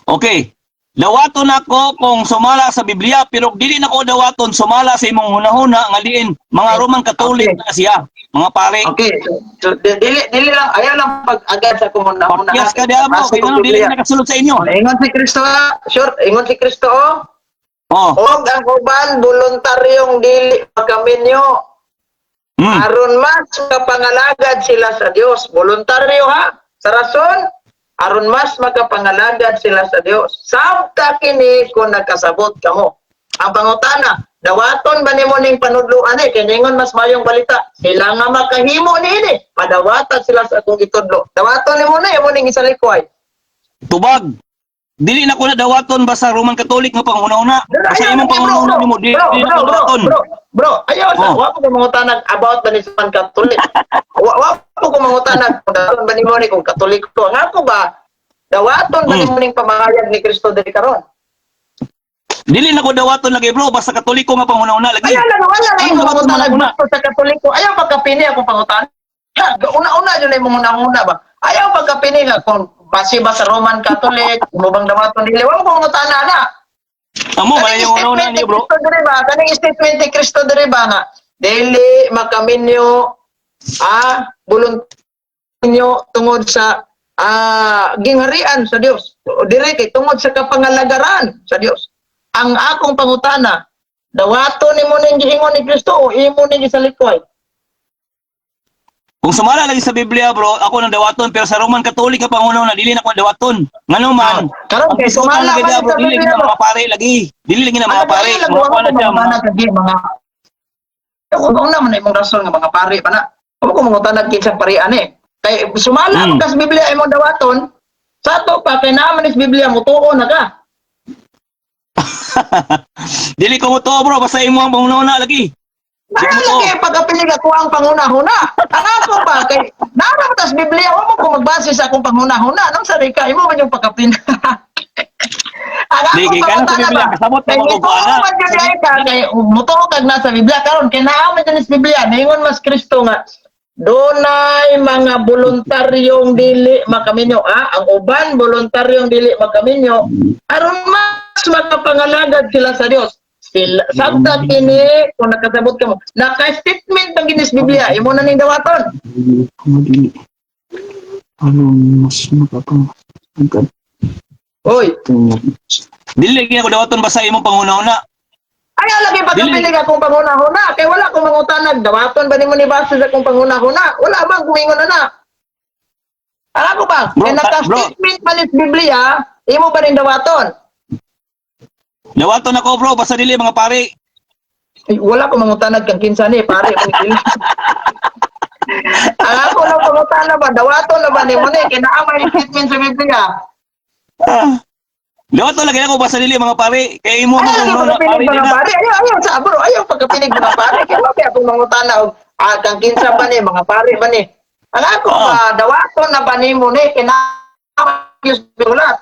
Okay. Dawaton ako kung sumala sa Biblia pero dili na ko dawaton sumala sa imong hunahuna nga diin mga Roman Catholic na siya, mga pare. Okay. So, dili lang ayaw lang pag-agad sa kung una. Yes ka diya bro, kay ngano dili na nakasulod sa inyo. Ingon si Kristo ha. Sure, ingon si Kristo Oh. Og ang uban voluntaryong dili makaminyo aron mas makapangalagad sila sa Dios. Voluntaryo ha. Sa rason aron mas makapangalagad sila sa Dios. Sabta kini kung nagkasabot kamo. Ang pangutana, dawaton ba nimo ning panudloan kay ningon mas mayong balita. Sila nga makahimo niini. Padawatan sila sa akong itudlo. Dawaton nimo na imo ning isalikway. Tubag. Dili na ko na dawaton basta Roman Catholic nga panguna-una. Basta imong panguna nimo dili na ko dawaton. Bro, ayaw sa wa ko mangutanag about ba ni sa Catholic. Wa ko mangutanag dawaton ba nimo ni kung Katoliko. Nga ko ba dawaton ba nimo ning pamahayag ni Kristo diri karon? Dili na ko dawaton lagi bro, basta Katoliko nga panguna-una lagi. Ayaw lang wala na imo dawaton mangutanag manuna? gusto sa Katoliko. Ayaw pagkapini akong pangutan. Una-una yun imo una ba? Ayaw pagkapini nga kung base ba sa Roman Catholic, umubang dawaton dili. Wa ko mangutana na. Amo ba yung una-una niyo bro? Kaning statement ni Kristo diri ba nga dili makaminyo voluntaryo tungod sa gingharian sa Dios. Diri kay tungod sa kapangalagaran sa Dios. Ang akong pangutana, dawaton nimo ning giingon ni Kristo o imo ning gisalikoy? Kung sumala lagi sa Biblia bro, ako nang dawaton pero sa Roman Catholic nga panguna-una dili na ko dawaton. Ngano man? Karon kay sumala lagi man bro, sa dili Biblia na mga pare lagi. Dili lagi na mga pare. Mga kuan na siya mga mga ako naman na imong rason nga mga pare pa na. Ako ko mangutanag kinsang parian Kay sumala man ka sa Biblia imong dawaton, sa to pa kay naman is Biblia mo tuo na ka. dili ko mo to bro, basta imo ang panguna-una lagi. Ay lagi pagkapilig ako ang panguna-huna. Ang ako ba kay naman tas Biblia wa mo ko magbase sa akong panguna-huna. Nang sari ka imo man yung pagkapin. Dili ka na sa Biblia kasabot na ko ana. Kay mutuo kag nasa Biblia karon kay naa man sa Biblia ningon mas Kristo nga dunay mga voluntaryong dili makaminyo ang uban voluntaryong dili makaminyo aron mas makapangalagad sila sa Dios. Sabta kini kung nakasabot ka mo naka-statement ang ginis Biblia imo na ning dawaton. Mas makapangagad. Oy, Dili lagi ako dawaton basta imong panguna-una. ayaw lagi pagkapilig akong panguna-huna kay wala akong mangutanag dawaton ba nimo ni base sa akong panguna-huna wala bang kumingon na Alam ko ba Bro, kay naka-statement man is Biblia imo ba ning dawaton? Dawaton ako bro, basta dili mga pare. Ay, wala ko mangutanag kang kinsa ni pare ang ako na pangutana ba dawaton na ba nimo ni kay naa may statement sa Biblia Daw to lagi ako basa dili mga pare. Kay mo Ayaw mo na pare pagkapinig din mga na. pare. Ayaw sa bro. Ayaw pagkapinig mga pare. Kaya wala akong mangutana og kang kinsa ba ni mga pare ba ni. Ang ako Oo. ba dawaton na ba nimo ni kinahanglan ulat.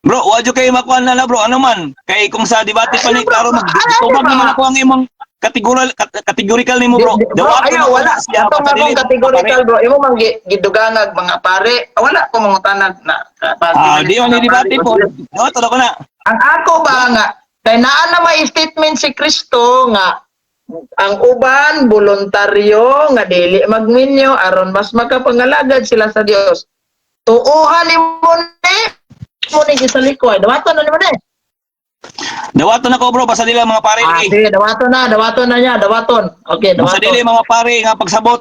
Bro, wadyo kay makuan na bro. Ano man? Kay kung sa debate pa ni klaro magtubag naman ako ang imong categorical nimo bro. Bro, Dawato ayaw, na wala. siya Atong basta dili akong mga categorical, pare. bro. Imo mang gidugangag mga pare. Wala ko mga tanag na. Di man ni debate po. Dawato na ko na. Ang ako ba nga, kay naa na may statement si Kristo nga ang uban voluntaryo nga dili magminyo aron mas makapangalagad sila sa Dios. Tuuhan nimo ni mo ni gisalikoy. Dawaton na nimo ni. Dawato na ko bro basta dili mga pare lagi. Sige, dawaton na niya, dawaton. Okay, Basta dili dawaton. mga pare nga pagsabot.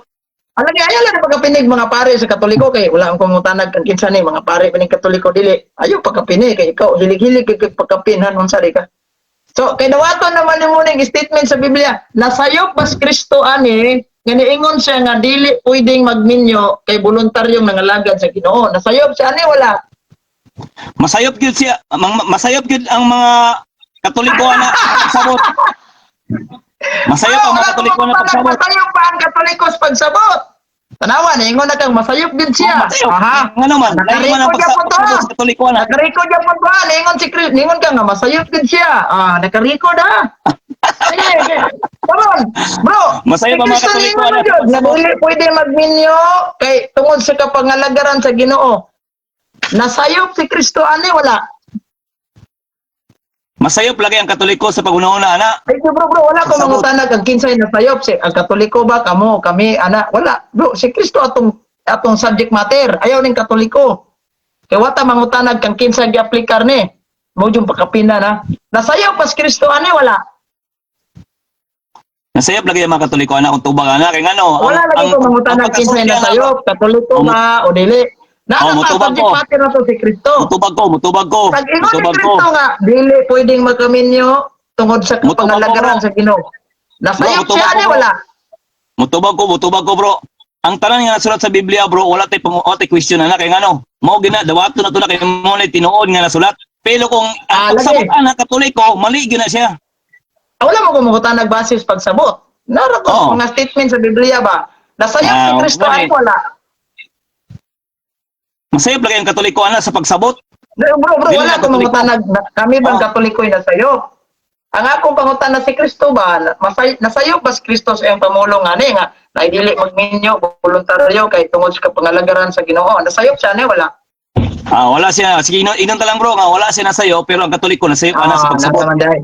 Ang lagi ayaw lang pagkapinig mga pare sa Katoliko kay wala akong pangutanag kang kinsa ni mga pare pining Katoliko dili. Ayaw pagkapinig kay ikaw hilig-hilig kay pagkapinhan unsa di ka. So kay dawaton naman ni mo ning statement sa Biblia, nasayop bas Kristo ani nga niingon siya nga dili pwedeng magminyo kay voluntaryong nangalagad sa Ginoo. Nasayop siya ani wala. Masayop gyud siya. Masayop gyud ang mga Katoliko na pagsabot. Masayop ang mga Katoliko na pagsabot. Masayop pa ang Katoliko sa pagsabot. Tanawa niingon na kang masayop din siya. Aha. Nga naman, dahil man ang Nakariko niya po to. pagsabot sa Katoliko na. Nakariko niya po ba? Ningon si Chris, ningon ka nga, masayop din siya. Nakariko na. Sige. Come on, bro. Masayop ang mga Si Kristo Katoliko ningon na na yun, na pagsabot. dili pwede magminyo kay tungod sa kapangalagaran sa Ginoo. Nasayop si Kristo ani wala. Masayop lagi ang Katoliko sa pag-una-una, ana. Ay bro, wala ko Pasabot. mangutanag ang kinsay nasayop si ang Katoliko ba kamo, kami ana, wala. Bro, si Kristo atong subject matter. Ayaw ning Katoliko. Kay wata mangutanag kang kinsay gi-aplikar ni. Mo jud pakapina na. Nasayop pas Kristo ani wala. Masayop lagi ang mga Katoliko, ana, kung tubag, ana. Kaya nga, no, Wala lagi ko mangutanag kinsay nasayop, Katoliko ba o dili. Naa pa mutubag subject ko. matter na to si Kristo. Mutubag ko. Pag ingon ni Mutubag ko. Kristo nga, dili pwedeng magkaminyo tungod sa Mutubag ko, kapangalagaran bro. sa Ginoo. Nasayop Bro, siya mutubag ani ko, bro. wala. Mutubag ko, bro. Ang tanan nga nasulat sa Biblia, bro, wala tay question na kay ngano. Mao gina dawato na to na kay mo na tinuod nga nasulat. Pero kung ang pagsabot lagi. na Katoliko, mali gyud na siya. Wala mo kumukutan nagbasis pagsabot. Nara ko Oo. mga statement sa Biblia ba? Nasayop si Ah, Kristo okay. ay wala. Masayop lagi ang Katoliko ana sa pagsabot. Bro, Dili wala na ko Katoliko. mangutanag kami bang Oo. Katoliko'y nasayop. Ang akong pangutan na si Kristo ba, nasayop ba si Kristo sa iyang pamulong ani nga na dili magminyo voluntaryo kay tungod sa kapangalagaran sa Ginoo. Nasayop siya ni wala. Wala siya. Sige, inon ta lang bro nga wala siya nasayo pero ang Katoliko nasayop ana sa pagsabot. naman dahil.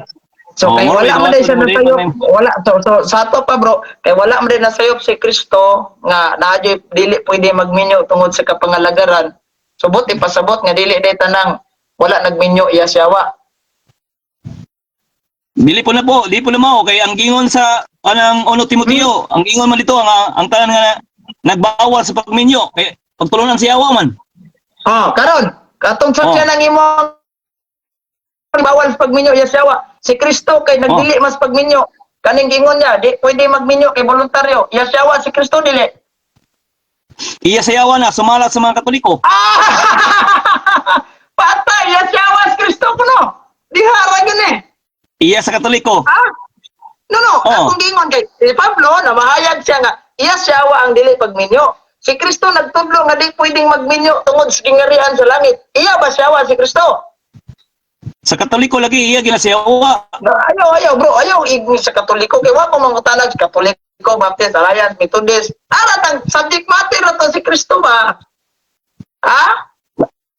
So kay Mo rin, wala man din siya mo rin, nasayop. mo rin. Wala so sa ato pa bro, kay wala man din nasayop si Kristo nga naadyo dili pwede magminyo tungod sa kapangalagaran. Subot ipasabot nga dili day tanang wala nagminyo iya siyawa. Dili po na mo kay ang gingon sa anang 1 Timoteo, ang gingon man dito ang tanan nga nagbawal sa pagminyo kay pagtulunan si Yawa man. Karon katong sakya nang imo bawal sa pagminyo iya siyawa. Si Kristo kay nagdili mas pagminyo. Kaning gingon niya, di pwede magminyo kay voluntaryo. Iya siyawa si Kristo dili. Iya sa Yawa na sumalat sa mga Katoliko. Patay iya siyawa si Kristo kuno. Dihara yun eh. Iya sa Katoliko. No, Oo. akong gingon kay Pablo na mahayag siya nga iya siyawa ang dili pagminyo. Si Kristo nagtudlo nga di pwedeng magminyo tungod sa gingarihan sa langit. Iya ba siyawa si Kristo? Sa Katoliko lagi iya gina si Yawa. Ayaw bro, ayaw igni sa Katoliko kay wa ko mangutanag sa Katoliko, Baptist, Alliance, Methodist. Tang subject matter na to si Kristo ba?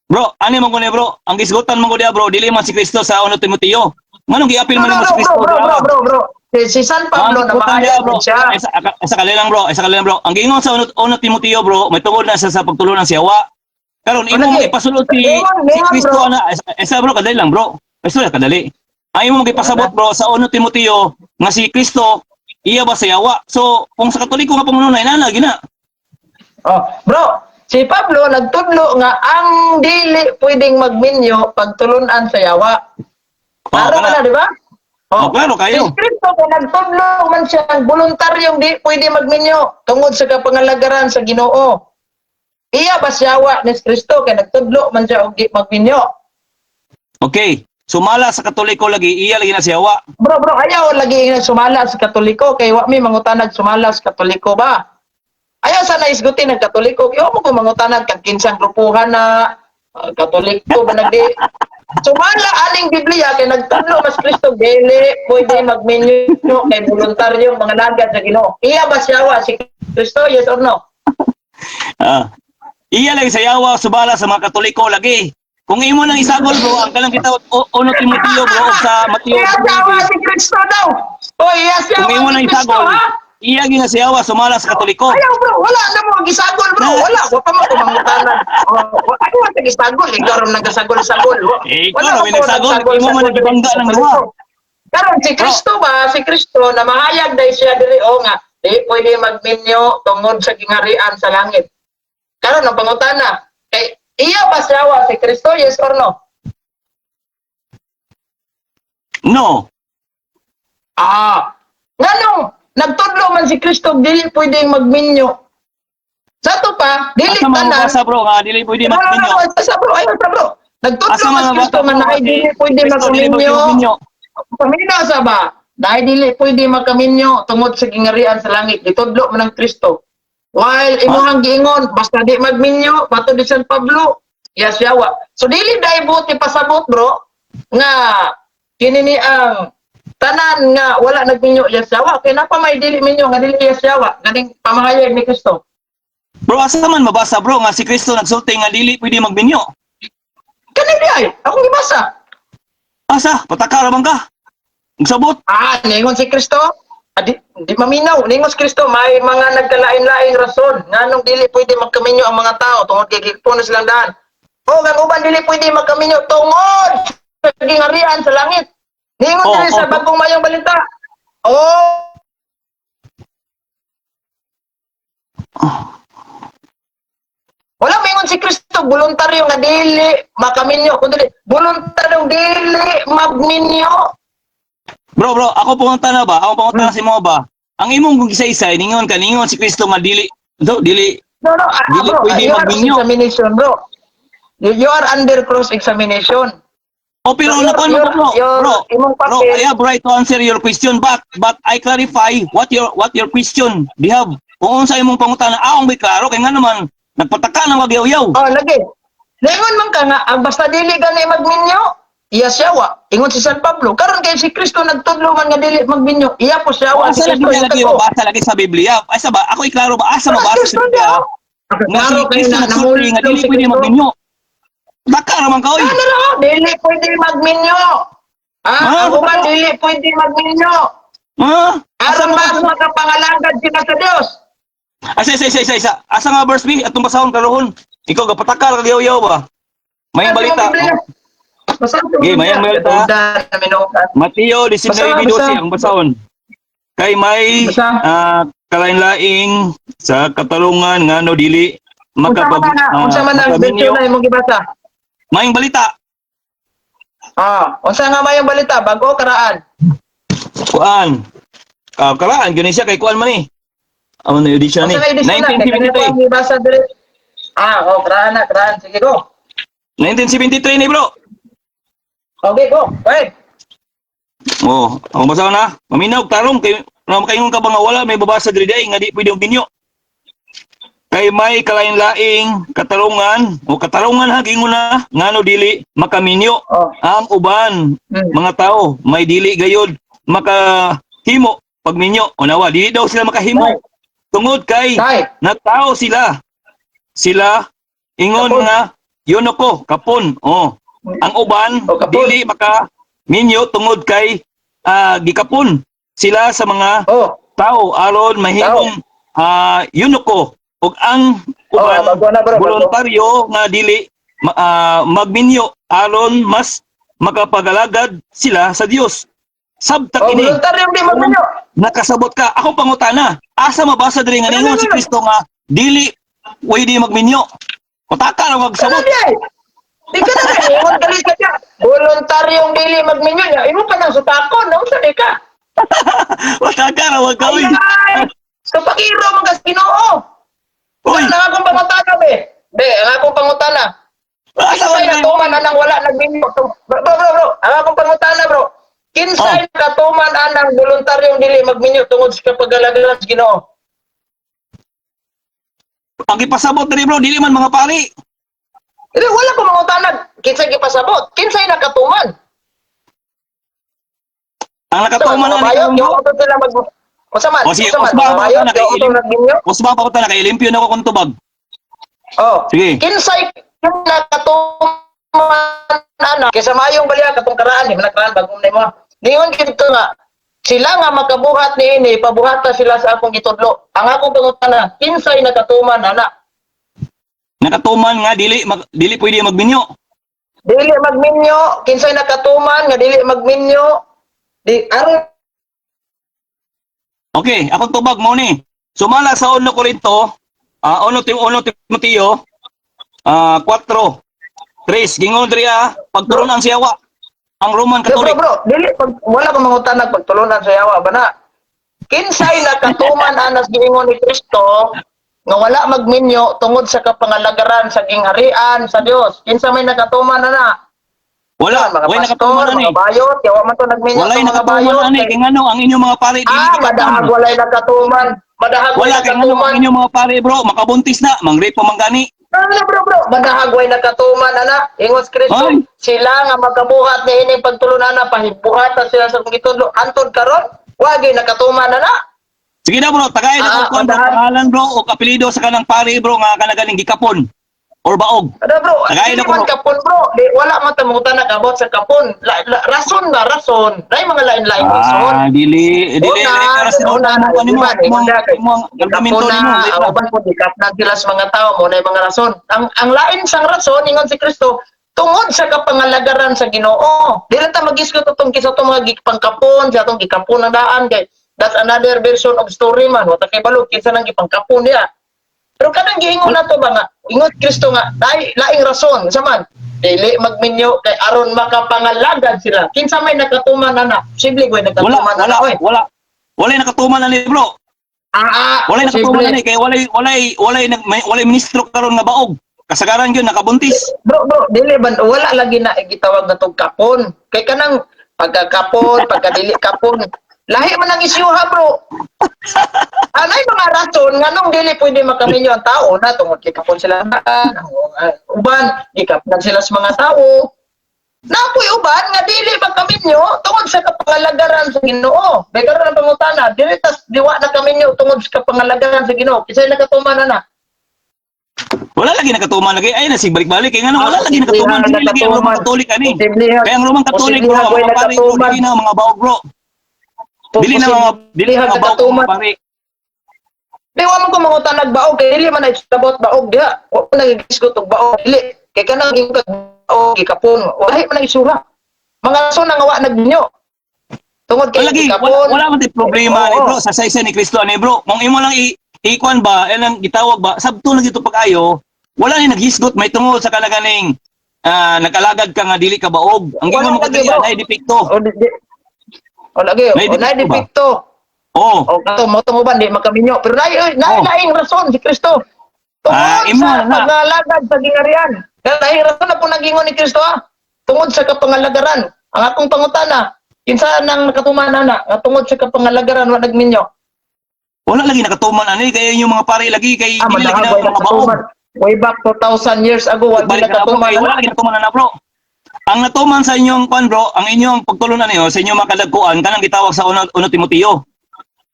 Bro, ani man ko ni bro? Ang gisgutan man ko dia bro, dili man si Kristo sa 1 Timoteo. Manong giapil man mo si Kristo. Bro. Si San Pablo na mahayag bro. siya. Isa kalilang bro. Ang gingon sa 1 Timoteo bro, may tungod na sa pagtulunan si Yawa. Karon imo Lagi. ipasulod si Lingon, Kristo bro. ana isa bro kadali lang bro. Isa kadali. Ay mo magipasabot bro sa 1 Timoteo nga si Kristo iya ba sa Yawa. So kung sa Katoliko nga pamununay na gina. Bro, si Pablo nagtudlo nga ang dili pwedeng magminyo pagtulunan sa yawa. Klaro kana. na, di ba? Klaro kayo. Si Kristo kung nagtudlo man siya ang voluntaryong di pwede magminyo tungod sa kapangalagaran sa Ginoo. Iya ba siyawa ni Kristo kay nagtudlo man siya og di magminyo? Okay. Sumala sa Katoliko lagi, iya lagi na siyawa. Bro, ayaw lagi nga sumala sa Katoliko kay wa mi mangutanag sumala sa Katoliko ba? Ayaw sana isguti ng Katoliko. Ayaw mo ko mangutanag kag kinsang grupuhan na Katoliko ba nagdi. Sumala aning Biblia kay nagtudlo mas Kristo dili pwede magmenyo kay voluntaryo mga lagad sa Ginoo. Iya ba siyawa si Kristo, yes or no? Ah. Iya lagi sayawa sumala sa mga Katoliko lagi. Kung imo nang isagol bro, ang kalang kita uno Timoteo bro ug sa Mateo. Iya siyawa si Kristo daw. O iya siyawa Kung imo si nang Kristo isagol, ha? iya gi nga siyawa sumala sa Katoliko. Ayaw bro, wala na mo gisagol bro, wala. Wa pa mo kumangutanan. Ano wa ta gisagol, ikaw ron nagkasagol-sagol. Ikaw Wala ron ko nagsagol, imo man nagibangga ng duha. Karon si Kristo ba, si Kristo na mahayag dahil siya diri o nga, di pwede magminyo tungod sa kingharian sa langit. Karon ang pangutana, kay iya ba siyawa si Kristo, yes or no? No. Nganong nagtudlo man si Kristo dili pwedeng magminyo. Sa to pa, dili Asa man tanan. mabasa bro nga dili pwede Wala magminyo. na sa bro, ayaw sa bro. Nagtudlo Asa man man si Kristo mabasa man bro, na ay kasi dili pwede Kristo dili magminyo. magminyo. Paminaw sa ba? Dahil dili pwede magkaminyo tungod sa kingharian sa langit. Ditudlo man ng Kristo. While imuhang giingon, basta di magminyo, bato di San Pablo, yawa. So dili dai buti pasabot bro, nga kini ni ang tanan nga wala nagminyo yawa. Kaya na pa may dili minyo nga dili yawa. Ganing pamahayag ni Kristo. Bro, asa man mabasa bro nga si Kristo nagsulti nga dili pwede magminyo. Kani di ay, akong gibasa. Asa? Pataka ra man ka. Nagsabot. Ningon si Kristo, di maminaw, ningon si Kristo, may mga nagkalain-laing rason, nganong dili pwede magkaminyo ang mga tao, tungod kay gigpuno silang daan. O, ang uban dili pwede magkaminyo, tungod sa gingharian sa langit. Ningon dili sa bagong mayong balita. Wala mingon si Kristo, voluntaryo nga dili makaminyo, kundi voluntaryong dili magminyo. Bro, ako pumunta na ba? Ako pumunta na si mo ba? Ang imong kung isa-isa, ningon si Kristo nga dili. So, dili. No, Dili bro, pwede you are magminyo. examination, bro. You are under cross-examination. Oh, pero nakuha mo bro, I have right to answer your question, but I clarify what your question. Di have, kung unsa imong pangutana, akong may klaro, kaya nga naman, nagpataka ng wagyaw-yaw. Lagi. Lingon man ka nga, ang basta dili gani magminyo, iya siyawa. Ingon si San Pablo. Karon kay si Kristo nagtudlo man nga dili magminyo, iya po siyawa. Asa lagi mabasa lagi sa Biblia? Asa ba? Ako iklaro ba? Asa mabasa sa Biblia? Nga si Kristo nagsulti nga dili pwede magminyo. Baka naman ka, oy. Dili pwede magminyo. Ang uban dili pwede magminyo. Aron mas makapangalagad sila sa Dios. Isa. Asa nga verse B? Atong basahon karoon. Ikaw gapatakal kagyaw-yaw ba? Mayang balita. Okay, mayang balita. Mateo 19:12 ang basahon. Kay may kalain-laing sa katarungan nga no dili unsa man ang betyo na imong gibasa? Mayang balita. Unsa nga mayang balita bago karaan? Kuan. Karaan gyud siya kay kuan man ni. Amo na edition ni. 1973. Gibasa dire. Karaan. Sige go. 1973 ni bro. Okay, go. Wait. Ako basahon na. Maminaw tarong kay kaingon ka ba nga wala may babasa diri day nga di pwede binyo. Kay may kalain-laing katarungan ha gingon na ngano dili makaminyo ang uban mga tao may dili gayod makahimo pagminyo unawa dili daw sila makahimo tungod kay nagtao sila ingon nga yun ako kapon ang uban dili makaminyo tungod kay gikapon sila sa mga tao aron mahimong yun ako ug ang uban voluntaryo nga dili magminyo aron mas makapagalagad sila sa Dios. Sabta kini. Voluntaryo di magminyo. Nakasabot ka. Ako pangutana. Asa mabasa diri nga ningon si Kristo nga dili pwede magminyo. Pataka ra magsabot. Di ka na ingon dali ka siya. Voluntaryong dili magminyo niya. Imo pa nang sutakon, unsa di ka? Pataka ra wag ka. Kapag iro mga Ginoo. Uy, ang akong pangutana, be. Ang akong pangutana. Kinsay nakatuman anang wala nagminyo. Bro. Ang akong pangutana, bro. Kinsay nakatuman anang voluntaryong dili magminyo tungod sa kapagalagalan sa Ginoo. Pag ipasabot na bro, dili man mga pari. Wala ko mangutanag. Kinsay gipasabot? Kinsay nakatuman? Ang nakatuman na bayo, ni yung auto sila mag... Usaman, O sige, usaman, usbang bayo, pa na yung auto nagminyo. Usbang pa ko na kay limpyo na ko kung tubag. Oh, Sige. kinsay yung nakatuman ana kaysa mayong baliya katong karaan ni nakaraan bagong nimo. Ningon kito nga sila nga makabuhat ni ini pabuhata sila sa akong gitudlo. Ang akong pangutana, kinsay nakatuman ana? Nakatuman nga dili pwede magminyo. Dili magminyo, kinsay nakatuman nga dili magminyo? Di aron Okay, akong tubag mo ni. Sumala sa 1 Korinto, 1 Timoteo, 4, 3, gingon driya, pagturon ang siyawa. Ang Roman Catholic. bro, dili pag wala ko mangutanag pagtulunan sa yawa bana. Kinsay nakatuman anas giingon ni Kristo nga wala magminyo tungod sa kapangalagaran sa gingharian sa Dios. Kinsa may nakatuman ana? Wala, mga way pastor, nakatuman ani. mga bayot, yawa man to nagminyo Wala sa mga nakatuman bayot. ani kay ngano ang inyong mga pare dili Madahag walay nakatuman. Madahag Wala walay kay ngano ang nakatuman. inyong mga pare bro, makabuntis na, mangrape pa mangani. Bro. Madahag walay nakatuman ana. Ingos Kristo. Ay. Sila nga magkabuhat ni ini pagtulunan na pahibuhatan sila sa gitudlo. Antod karon, wagi nakatuman ana. Sige na bro, tagay na kung bro, madahag. pangalan bro o kapilido sa kanang pare bro nga kanagaling gikapon or baog. Ada bro, Tagay hindi na ko, man bro. kapon bro. Di, wala man tamutan na kabot sa kapon. Rason ba, rason. Dahil mga lain-lain rason. Dili para sinundan mo kanimo, mo ang argumento nimo, di ba? Uban po, dikapnan sila sa mga tao, muna yung mga rason. Ang lain sang rason, ingon si Kristo, tungod sa kapangalagaran sa Ginoo. Di lang ta mag-isgot itong kisa itong mga gipangkapon, sa itong gikapon ng daan, kay that's another version of story man. Wata kay balog, kinsa nang gipangkapon niya. Pero kanang giingon na to ba nga, ingon Kristo nga, laing rason, sa man, dili magminyo kay aron makapangalagad sila. Kinsa may nakatuman na, simple ko nakatuman na oy. Wala nakatuman ani bro. Wala nakatuman ani kay walay ministro karon nga baog. Kasagaran gyud nakabuntis. Bro, dili ban wala lagi na gitawag na tong kapon. Kay kanang pagkakapon, pagkadili kapon. Lahi man ang isyuha, bro. Anay mga rason nganong dili pwede makaminyo ang tao na tungod kay kapon sila uban gikapnan sila sa mga tao. Napoy uban nga dili makaminyo tungod sa kapangalagaran sa Ginoo. Begaro na pangutana, dili tas diwa na kaminyo tungod sa kapangalagaran sa Ginoo. Kisay nakatuman na. Wala lagi nakatuman lagi ay nasig balik-balik kay ngano wala lagi nakatuman dili lagi ang Roman Catholic ani. Kaya ang Roman Catholic bro, mga pare bro, dili na mga baog bro. Dili na mga baog mga pare. Di mo ko mga tanag baog kay dili man nagsabot baog diha. Wa pa nagigisgot og baog dili. Kay kanang yung baog gikapon, wala man isura. Mga rason nga wa nagminyo. Tungod kay Lagi gikapon. wala man tay problema ni bro sa saysa ni Kristo ani bro. Kung imo lang ikuan ba, ang gitawag ba, sabto na dito pag-ayo, wala ni naghisgot, may tungod sa kanaganing nag-alagad ka nga dili ka baog. Ang gingon mo kadto ay depekto. O lagi, May na depekto. Oh. O kato mo tumuban di makaminyo. Pero laing rason si Kristo. Tungod imo sa na. pagalagad sa gingharian. Laing rason na po nagingon ni Kristo tungod sa kapangalagaran. Ang akong pangutana, kinsa nang nakatumanan na nga tungod sa kapangalagaran wa nagminyo. Wala lagi nakatuman ani kay yung mga pare lagi kay dili lagi na mga baog. Way back 2,000 years ago wa Balik na nakatuman. wala lagi natuman na bro. Ang natuman sa inyong kwan bro, ang inyong pagtulunan niyo sa inyong makadagkuan kanang gitawag sa 1 Timoteo.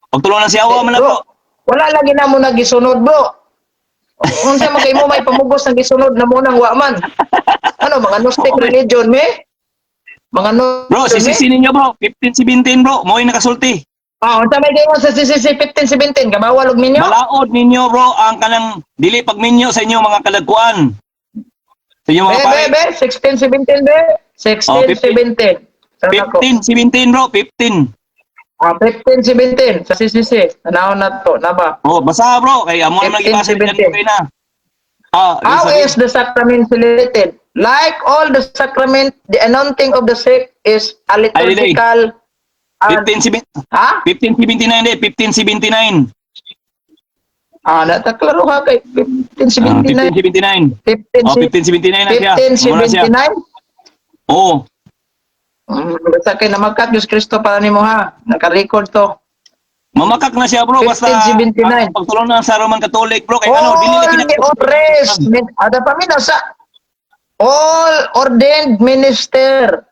Pagtulunan siya man na bro. Wala lagi na mo nagisunod bro. Unsa man kay mo may pamugos na gisunod na mo nang wa man. Ano mga Gnostic religion me? Mga Bro, sisisi ninyo bro, 15-17 bro, mo'y nakasulti. Unsa may kayo sa CCC 15-17 kabawal og minyo? Balaod ninyo bro ang kanang dili pagminyo sa inyong mga kadagkuan. Sa inyong mga pare. Be, 16-17 be. 16-17. 15-17 bro, 15. 15-17 sa CCC. Tanaw na to, na ba? Basa bro, kay amo naman gibasa 15-17. na. How is the sacrament celebrated? Like all the sacrament, the anointing of the sick is a liturgical. 15-79 eh, 15-79. Nataklaro ka kay 1579. 1579. 1579 na siya. Muna siya. 1579? Oo. Basta kay namagkat Diyos Kristo para nimo ha. Naka-record to. Mamakak na siya bro, basta 1579. pagtulunan sa Roman Catholic bro, kay ano, dili na All the orders, ada pa min sa all ordained minister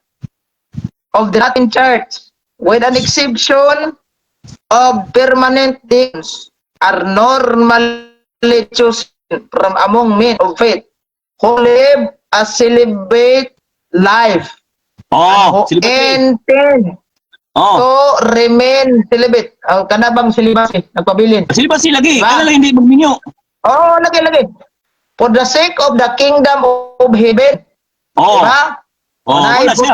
of the Latin Church, with an exception of permanent deacons, are normally chosen from among men of faith who live a celibate life Oh, who silibati. intend Oh. to remain celibate. Kana bang celibacy? Nagpabilin. Silibasi lagi, Diba? kana lang hindi magminyo. Oh, lagi. For the sake of the kingdom of heaven. Oh. Diba? Oh, wala siya.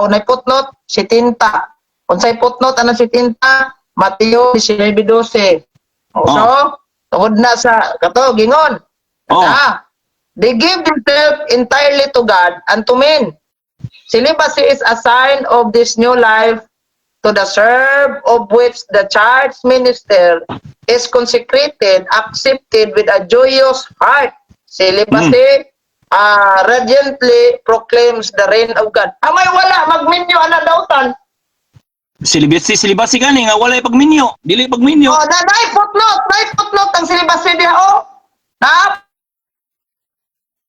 Naiputnot si Tinta. Kung sa iputnot, si Tinta, Mateo 19:12. So, tungod na sa, kato, gingon. Oh. They give themselves entirely to God and to men. Celibacy is a sign of this new life to the serve of which the church minister is consecrated, accepted with a joyous heart. Celibacy radiantly proclaims the reign of God. Amay wala, magminyo ana dautan. Silibasi gani nga walay pagminyo, dili pagminyo. Oh, naiputnot ang celibacy diha oh. Na,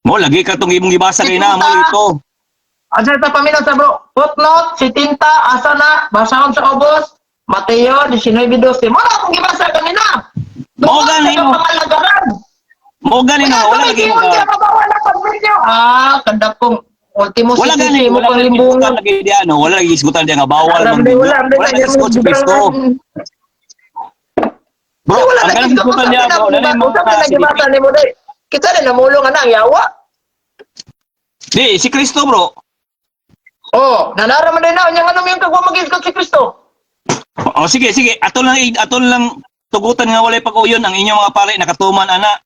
Mo lagi ka tong imong gibasa kay na mo ito. asa ta paminaw sa bro? Footnote, si Tinta, asa na, basahon sa ubos, Mateo 19:12. Mo na akong gibasa kanina. Mo gani mo. Pangalagaran. Mo gani na wala lagi mo. Kada kong ultimo Wala gani mo wala pang lagi limbungan. lagi diyan, no? Wala lagi isgutan diyan nga bawal Wala magminyo. wala Wala lagi isgutan si Kristo. Bro, Wala ang lagi ganang isgutan niya bro, dali mo Usa na gibasa nimo dai. Kita na namulong ana ang yawa. Di, si Kristo bro. Oh, nanaraman din na nya ngano yung kagwa mag-isgot si Kristo. O sige, aton lang tugutan nga walay pag-uyon ang inyong mga pare nakatuman ana.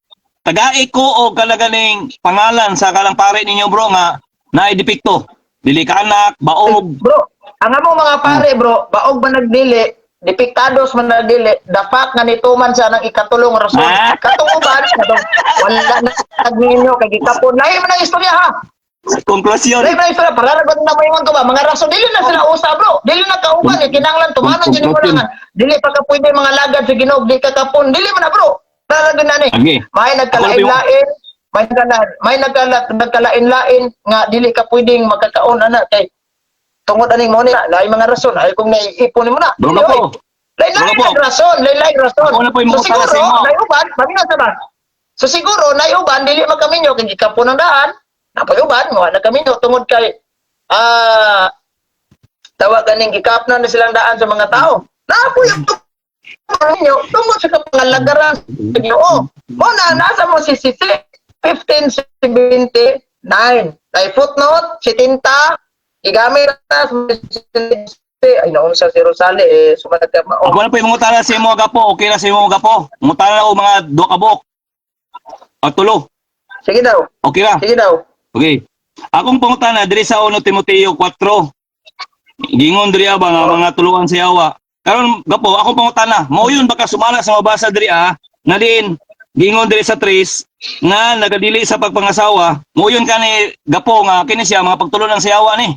Tagai ko o kalaganing pangalan sa kalang pare ninyo bro nga naidepekto. Dili ka anak, baog. Bro, ang among mga pare bro, baog ba nagdili, depiktados man nagdili, the fact nga nituman siya ng ikatulong rason. Katong uban, wala na nagninyo kay gikapon. Lahi man ang istorya ha. Konklusyon. Lahi man ang istorya, para ragon na mayon ko ba, mga rason dili na sila usa bro. Dili na kauban, kinahanglan tumanon dili mo lang. Dili pa ka pwede mga lagad sa Ginoo, di ka kapon. Dili man na bro. Para ragon na ni. Okay. May nagkalain-lain, may nagkalain-lain nga dili ka pwedeng magkakaon ana kay tungod aning mo ni lain mga rason ay kung naiipon mo na. Bro ka po. Lain-lain rason. Ako na po yung So mga siguro, sa imo. naiuban, mamina sa ba? So siguro, naiuban, dili magkaminyo, kay gikapon ng daan, napayuban, mga nagkaminyo, tungod kay, tawagan ng gikapnan na silang daan sa mga tao. Napoy yung ninyo, tungod sa kapangalagaran sa Ginoo. Mo na, nasa mo si Sisi, 1579. Ay footnote, si Tinta, igamit na ay naon sa si Rosale sumanad ka Ako na po yung mangutana sa imo gapo, okay na sa imo gapo. Mangutana o mga duha ka buok. O tulo. Sige daw. Okay ra. Sige daw. Okay. Akong pangutana diri sa 1 Timoteo 4. Gingon diri ba nga mga tuluan sa yawa. Karon gapo, akong pangutana, mao yun baka sumala sa mabasa diri na din gingon diri sa 3 nga nagadili sa pagpangasawa. Mao yun kani gapo nga kini siya mga pagtulunan sa yawa ni.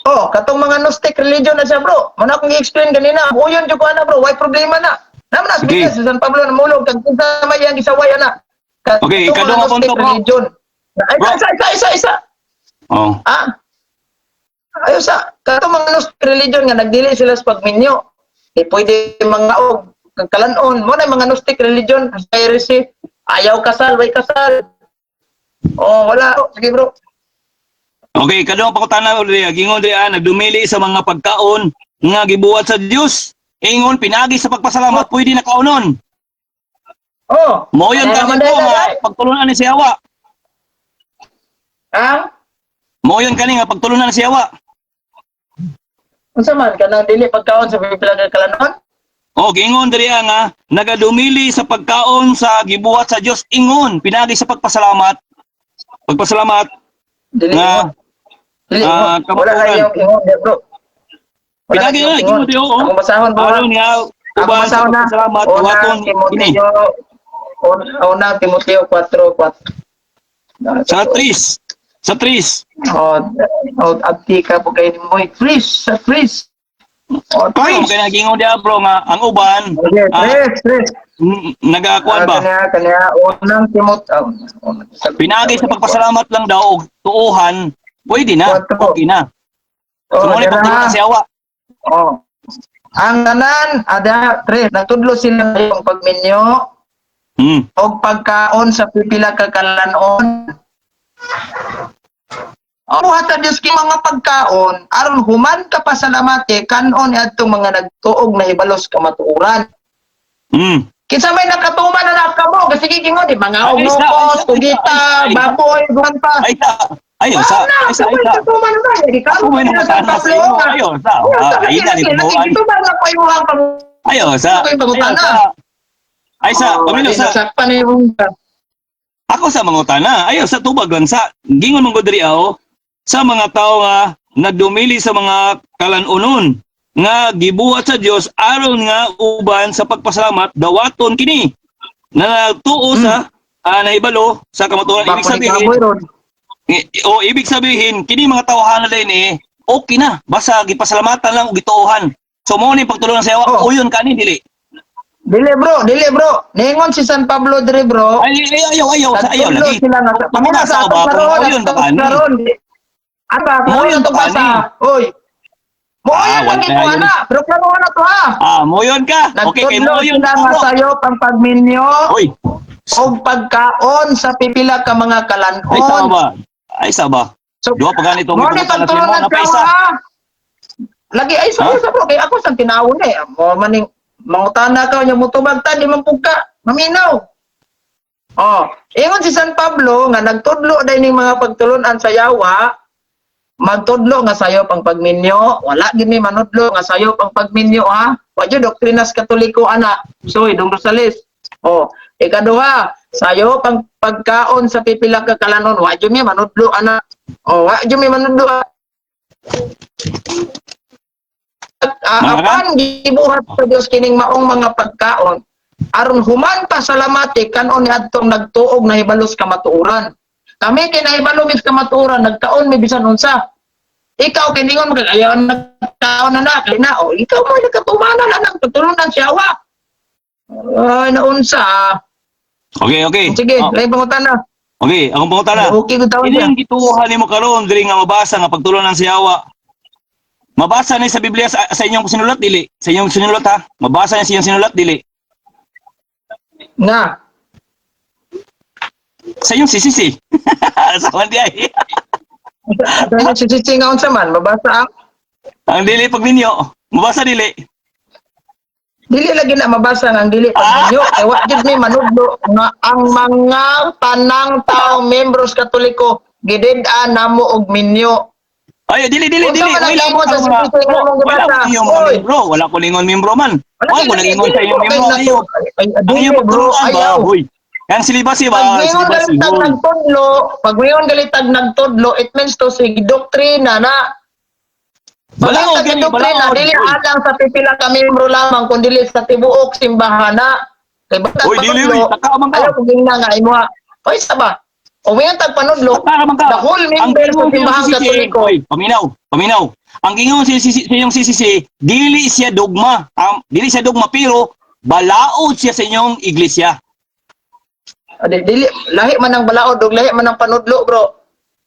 Oh, katong mga Gnostic religion na siya, bro. Muna akong i-explain kanina. Buyon jud ko ana, bro. Why problema na? Naman na Okay. sa San Pablo na mulog kag kinsa may yang gisaway ana. Okay, ikadong Gnostic punto, bro. religion. Ay, Bro. isa. Oh. Ayos katong mga Gnostic religion nga nagdili sila sa pagminyo. Pwede mangaog kag kalanon. Mo na mga Gnostic religion, heresy. Ayaw kasal, way kasal. Oh, wala. Sige, bro. Okay, kadong pangutana ulit gingon diri nagdumili sa mga pagkaon nga gibuhat sa Dios. Ingon pinagi sa pagpasalamat pwede na kaunon. Oh. Mao yun kami ko nga pagtulunan ni Siyawa. Mao yun kani nga pagtulunan ni Siyawa. Unsa man kanang dili pagkaon sa Biblia nga kalanon? Oh, gingon diri nga nagadumili sa pagkaon sa gibuhat sa Dios ingon pinagi sa pagpasalamat. Pagpasalamat Dili nga mo. Dili mo. kabuturan. Wala na yung ingon, bro. Wala pinagi na yung gingon diri oh. Ang basahon bro. Aron nga Ako uban sa masauna. pagpasalamat dawaton kini. Una Timoteo 4:4. Sa tris. Sa tris. Abdi ka po kayo mo. Tris, sa Tris. Paano kaya nagingon dia bro nga ang uban Tris. nagakuan ba? Kanya, unang Timoteo. Pinagi sa pagpasalamat lang daw og tuuhan, pwede na, okay na. So mo ni pagtulong sa awa. Ang tanan ada Tris, natudlo sila yung pagminyo o pagkaon sa pipila ka kalanon. Hata Diyos ki mga pagkaon, aron human ka pasalamate, kanon adtong mga nagtuog na hibalos kamatuoran. Kinsa may nakatuman na nakamo, kasi gigingon di mga ugnos, tugita, baboy, duhan pa. Ayo sa Nakatuman na di ka mo na sa iyo. Ayo sa. Ayo na ni buwan. Ayo sa. Ay sa, pamilya sa. Sakpan yung Ako sa mga utana, ayo sa tubag lang sa gingon mong godri sa mga tao nga nagdumili sa mga kalanunon nga gibuhat sa Dios aron nga uban sa pagpasalamat dawaton kini na nagtuo sa naibalo sa kamatuoran. Ibig sabihin kini mga tawhana din okay na basta gipasalamatan lang og gituohan. So mo ni pagtulungan sa yawa uyon kani dili. Dili bro. Ningon si San Pablo dire bro. Ayaw lagi. Pamina sa ba uyon ba kani? Aba, mo yun to basa. Oy. Mo yun lagi ko ana, pero klaro na to ha. Mo yun ka. Okay kay mo yun sila nga sayo pang pagminyo. Oy. Og pagkaon sa pipila ka mga kalanon. Ay saba. So, duha pa ganito mo ni pagtulungan sa isa. Lagi ay sa bro kay ako sang tinawon Mo maning mangutana ka nya mutubag ta di man pugka. Maminaw. Ingon si San Pablo nga nagtudlo dai ning mga pagtulunan sa yawa. Magtudlo nga sayo pang pagminyo, wala gini manudlo nga sayo pang pagminyo ha. Wa jud doktrinas Katoliko ana. Soy Dong Rosales. Ikaduha, sayo pang pagkaon sa pipila ka kalanon, wa jud mi manudlo ana. Wa jud mi manudlo. Apan gibuhat sa Dios kining maong mga pagkaon aron human pasalamati kanon ni adtong nagtuog na hibalos kamatuoran. Kami kinahibalo mis kamatuoran nagkaon mi bisan unsa. Ikaw kiningon magayaw nagkaon na kay na ikaw mo nagkatumanan na nang tutulunan siya wa. Ay naunsa. Okay. Sige, lay pangutan na. Okay, akong pangutan na. Okay gud taon. Ini ang gituohan nimo karon diri nga mabasa nga pagtulunan sa yawa. Mabasa ni sa Biblia sa inyong sinulat dili. Sa inyong sinulat ha. Mabasa ni sa inyong sinulat dili. Nga. Sa inyong sisisi. Sa mandiay. Dahil sisisi nga unsa man mabasa ang dili pagminyo. Mabasa dili. Dili lagi na mabasa ang dili pagminyo. Kay wa jud mi manudlo nga ang mga tanang tao membros Katoliko gidid-an namo og minyo. Ay, dili. Wala mo sa sisisi nga mong gibasa. Wala ko lingon membro man. Wala ko lingon sa inyong membro ayo. Ang iyong pagtulunan ba? Hoy. Yang silibasi ba? Pag ngayon galitag nagtudlo, it means to si doktrina na. Pag ngayon doktrina, dili alang sa pipila ka membro lamang, kundi sa tibuok simbahan na. Kay batang panudlo, ayaw kung gina nga imo ha. Hoy, saba. O ngayon tagpanudlo, the whole member sa simbahan Katoliko. Paminaw. Ang gingon sa inyong sisisi, dili siya dogma. Dili siya dogma, pero balaod siya sa inyong iglesia. Dili lahi man ang balaod ug lahi man ang panudlo bro.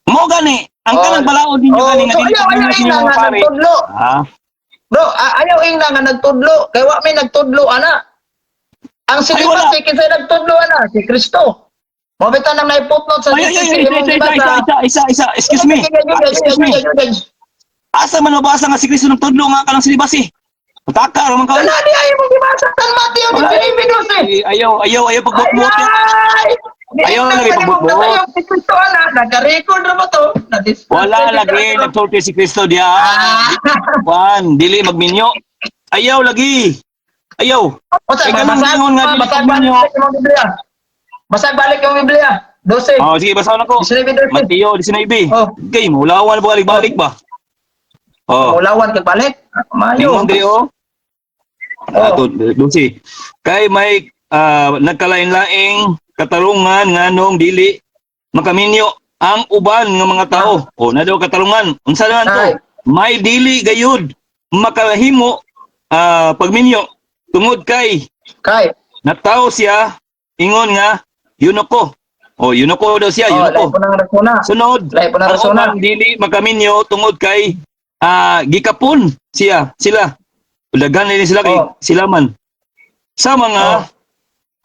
Mo gani ang kanang balaod ninyo gani nga dili ayaw nga nagtudlo. Bro, ayaw nga nagtudlo kay wa may nagtudlo ana. Ang silibasi kinsa nagtudlo ana si Kristo. Mo bitaw nang naiputnot sa isa excuse me. Asa man mabasa nga si Kristo nagtudlo nga kanang silibasi? Pataka raman ka. Ano di ayaw mo gibasa tan Mateo ni Filipinos Ayaw pagbutbut. Ayaw lagi pagbutbut. Ayaw si Kristo ana, naka-record ra mo to. Wala lagi nagsulti si Kristo diya. Juan, dili magminyo. Ayaw lagi. Ayaw. Basag balik yung Biblia. 12. Sige, basahan ako. Mateo 19. Okay, mulawan balik ba? Mulawan kag balik. Mayo. Ato Lucy. Kay may nagkalain-laing katarungan nganong dili makaminyo ang uban nga mga tao. O na daw katarungan. Unsa naman to? Ay. May dili gayud makahimo pagminyo tungod kay Kay. nagtao siya ingon nga yunoko. O yunoko daw siya, Lahi yunoko. po ng rasuna. Sunod, Lahi po ng ang rasuna. uban dili makaminyo tungod kay gikapon sila. Daghan din sila kay sila man. Sa mga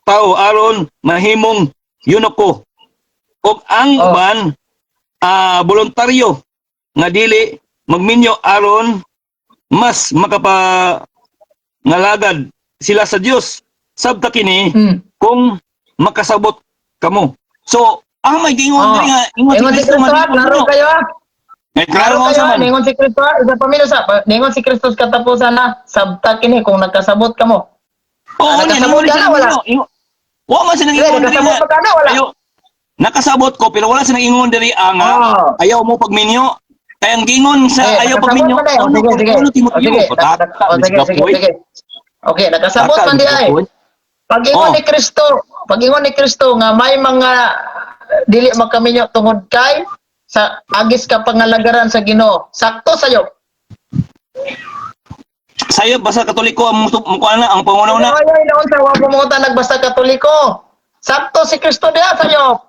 tao aron mahimong yunoko. Og ang uban voluntaryo nga dili magminyo aron mas ngalagad sila sa Dios. Sabta kini kung makasabot kamo. So, may gingon diri nga Ingon si Kristo ha, klaro kayo ha. Klaro mo sa man. Ningon si Kristo ha, isa pa minusa. Ningon si Kristo sa katapusan na, sabta kini kung nagkasabot ka mo. Oo, nakasabot ka na, wala? Wa man sila ingon diri Nakasabot ka na, wala? Nakasabot ko pero wala sila ingon diri nga ayaw mo pagminyo. Kaya ang gingon sa ayaw pagminyo. Sige. Okay, nakasabot man di ay. Pag-ingon ni Kristo nga may mga dili makaminyo tungod kay sa agis ka pangalagaran sa Ginoo. Sakto sayo. Sayo basta Katoliko ang ang pangunauna. Ay, naon sa wa pumunta nagbasta Katoliko. Sakto si Kristo diha sayo.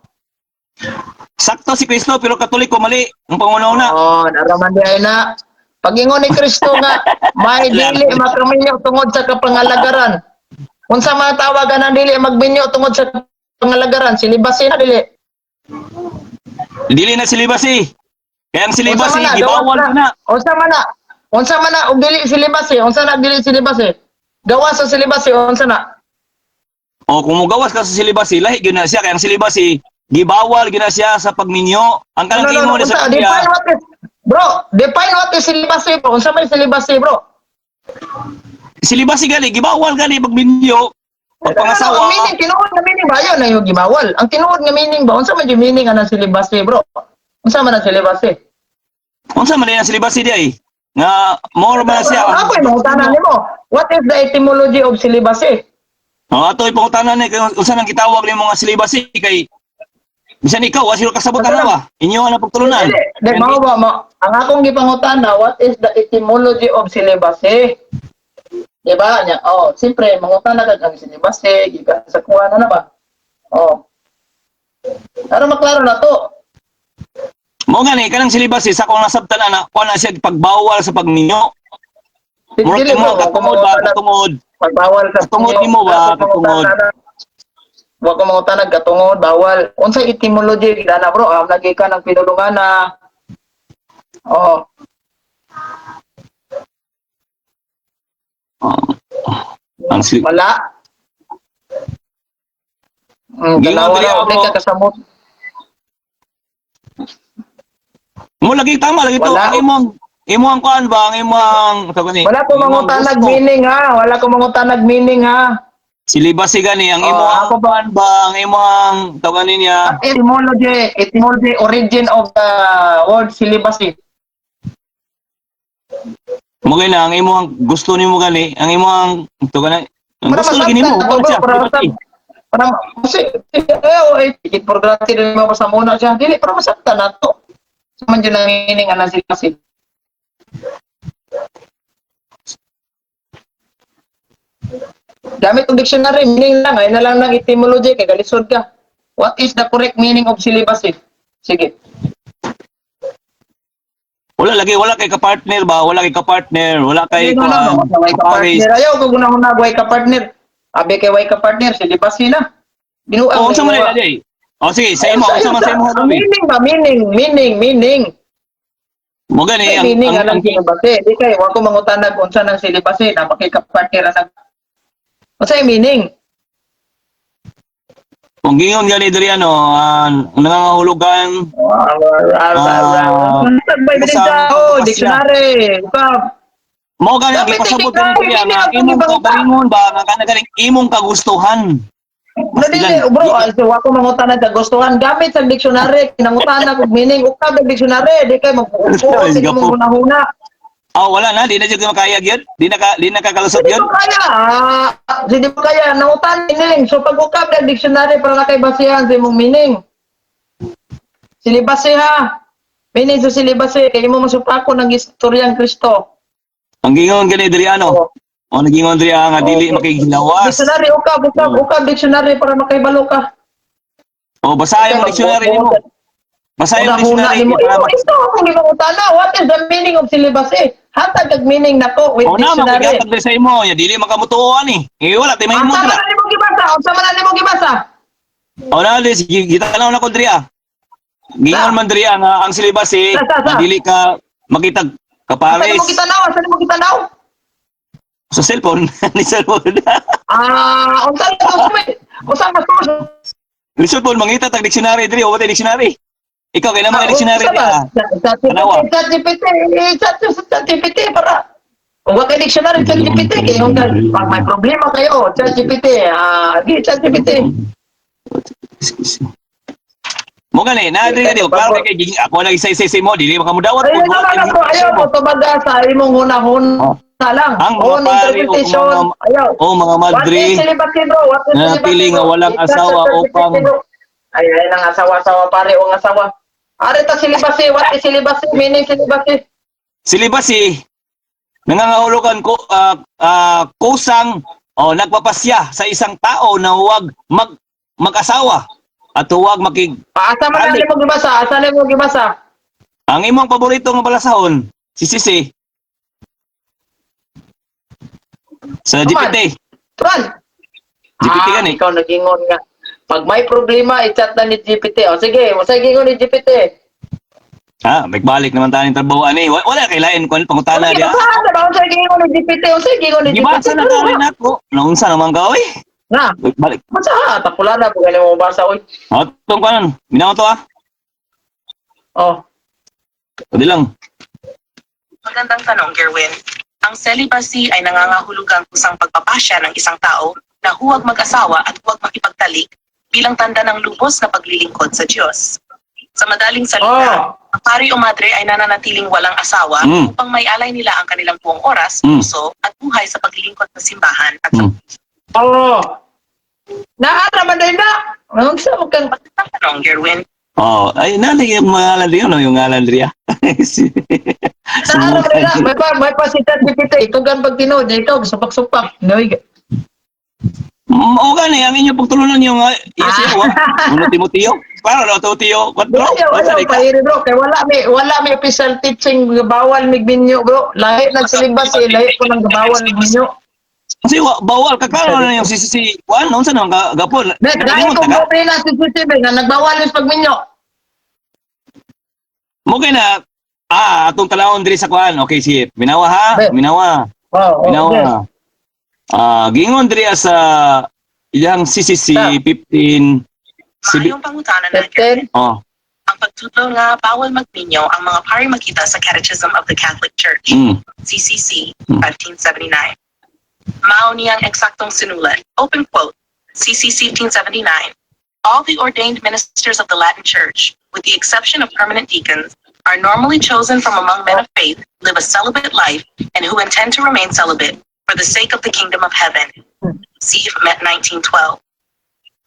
Sakto si Kristo pero Katoliko mali ang pangunauna. Naraman di ay na. Pag-ingon ni Kristo nga may dili makaminyo tungod sa kapangalagaran. Unsa man tawagan ang dili magminyo tungod sa pangalagaran, silibasi na dili. Dili na silibasi. Kaya ang silibasi gibawal na. Unsa man na og dili silibasi, unsa na dili silibasi? Gawas sa silibasi unsa na? O kung mugawas ka sa silibasi, lahi gyud na siya kaya ang silibasi gibawal gyud na siya sa pagminyo. Ang kanang ingon sa Biblia. Define what is silibasi, bro. Unsa man silibasi, bro? Silibasi gali gibawal gali pagminyo. Pagpangasawa. Ang meaning, tinuod nga meaning ba yun na yung gibawal? Ang tinuod nga meaning ba? Unsa man yung meaning ang silibasi, bro? Unsa man ang silibasi? Unsa man ang silibasi di ay? Nga more man siya. Ako yung mangutanan nimo. What is the etymology of silibasi? Ato ipangutanan ni unsa nang gitawag nimo nga silibasi kay bisan ikaw wa sila kasabot ana ba? Inyo ana pagtulunan. Dek mao ba ang akong gipangutana, what is the etymology of silibasi? Diba? Siyempre, mangutana ka ang silibasi, gikan sa kuha na ba? Para maklaro na to. Mo gani kanang silibasi sa kung nasabtan ana, kuha na siya pagbawal sa pagminyo. Murag mo katungod ba katungod. Pagbawal sa katungod nimo ba katungod. Wa ko mangutana katungod bawal. Unsay etymology na bro? Lagi ka ng pinulungan na wala. Dalawa ka kasamot. Mo lagi tama lagi to. Imong kuan ba ang imong wala ko mangutanag meaning ha. Wala ko mangutanag meaning ha. Silibasi gani ang imong kuan ba ang imong tawag niya. Etymology origin of the word silibasi. Mo gani ang imong gusto nimo gani ang imong tawag gusto lagi nimo para kasi tikit for granted din mo sa muna siya dili para masakta na to man yun ang meaning ana silibasi. Gamit ang dictionary, meaning lang, ay na lang ng etymology, kay galisod ka. What is the correct meaning of silibasi? Sige. Wala kay ka-partner ba? Wala kay ka-partner, wala kay ka-partner. Ayaw, kung una-una, way ka-partner. Abi kay way ka-partner, silibasi na. Binuang. Sa man ay. Sige, sa imo, sa imo meaning ba? Meaning. Mo gani ang silibasi. Di kay, wako mangutanag unsa ng silibasi na makika-partner na. Unsay meaning? Kung gingon gani diri nangangahulugan dictionary. Mo gani ang ipasabot diri nga imong kabalingon ba nga kanang imong kagustuhan. Dili bro, wa ko mangutan sa gustuhan gamit sa dictionary, kinangutan og meaning ukab sa dictionary, di kay magpuupo, sige mo huna-huna. Oh, wala na, di na jud makayag yun. Di na kakalusot Hindi yun. mo kaya. Hindi mo kaya. Nautan meaning. So pag-ukap ng dictionary para na kay basihan sa imong meaning. Silibase ha. Meaning sa silibase. Kaya mo masupako ng istoryang Kristo. Ang gingon gani diri ano? O nagingon diri nga dili makigilawas. Dictionary, ukap dictionary para makahibalo ka. O basahin mo dictionary nimo. Basahin mo dictionary para Ito akong gimangutana. What is the meaning of silibase? Hatag ang meaning nako with O na dictionary. makigatag sa imo, ya dili makamutuan ni. Wala tay mahimo Asa dira. man nimo gibasa? Asa man nimo gibasa? O na dis gitanaw na ko diri. Gingon man diri nga ang silibas dili ka makitag Asa kapares nimo gitanaw? Asa nimo gitanaw? sa cellphone ni cellphone. Unsa ka source? Ni cellphone mangita tag dictionary diri o tay dictionary. Ikaw kay naman dictionary dia. Tanawa. ChatGPT para kung wala dictionary ChatGPT kay pag may problema kayo ChatGPT di ChatGPT. Mo gani na diri di klaro kay ako lagi say mo dili makamudawat Ay ayaw mo to bagasa imong hunahon na lang. Ang mga pari interpretation. Ayaw. o mga madre na pili nga walang asawa upang ay nang asawa-asawa pare o ang asawa. Are ta silibasi, what is silibasi? Meaning silibasi. silibasi nangangahulugan ko kusang o nagpapasya sa isang tao na huwag mag-asawa at huwag Asa man Alik. mo gibasa? Asa mo gibasa? ang imong paborito nga balasahon si Sisi sa GPT. Tuan. GPT gani. Ikaw nagingon nga. Pag may problema, i-chat na ni GPT. O sige, gingon ni GPT. Balik naman tayo ng trabaho ani. Wala kay lain kun pangutana dia. Saan na ba? O sige, gingon ni GPT. O sige, gingon ni GPT. Gibasa na kami nako. Naunsa naman ka oy? Na. Balik. Masa ha? Tapula na po ganyan mo basa. Oy. Tong kanon. Minaw to Oh. Pwede lang. Magandang tanong, Gerwin. Ang celibacy ay nangangahulugang kusang pagpapasya ng isang tao na huwag mag-asawa at huwag makipagtalik bilang tanda ng lubos na paglilingkod sa Diyos. Sa madaling salita, ang pari o madre ay nananatiling walang asawa upang may alay nila ang kanilang buong oras, puso at buhay sa paglilingkod sa simbahan at sa Oh. Naara man din na. Ang sa mo kang Magandang tanong, Gerwin. Ay nali yung ngalan diyo no, yung ngalan diya. naara man din na. May pa si ChatGPT. Ito gan pag tinood niya ikaw supak-supak. Noy. O gani ang inyo pagtulunan yung iya siya wa. Uno Timoteo. Para no Timoteo 4. Ayaw pa bro. Kay wala may official teaching bawal mig binyo bro. Lahi ng silibas lahi po ng bawal mig binyo. Kasi bawal ka karon na yung si Juan unsa naman gapon. Dahil kung problema si CCTV na nagbawal yung pagminyo. Mo kay na atong talawon diri sa kuan. Okay si Minawa ha. Minawa. Minawa. Gingon diri sa ilang CCC 15 Maayong pangutanan na, Gerwin. Ang pagtuturo nga bawal magminyo ang mga pari makita sa Catechism of the Catholic Church, CCC 1579. Mao niyang eksaktong sinulat. Open quote, CCC 1579. All the ordained ministers of the Latin Church, with the exception of permanent deacons, are normally chosen from among men of faith, live a celibate life, and who intend to remain celibate for the sake of the kingdom of heaven. See 1912.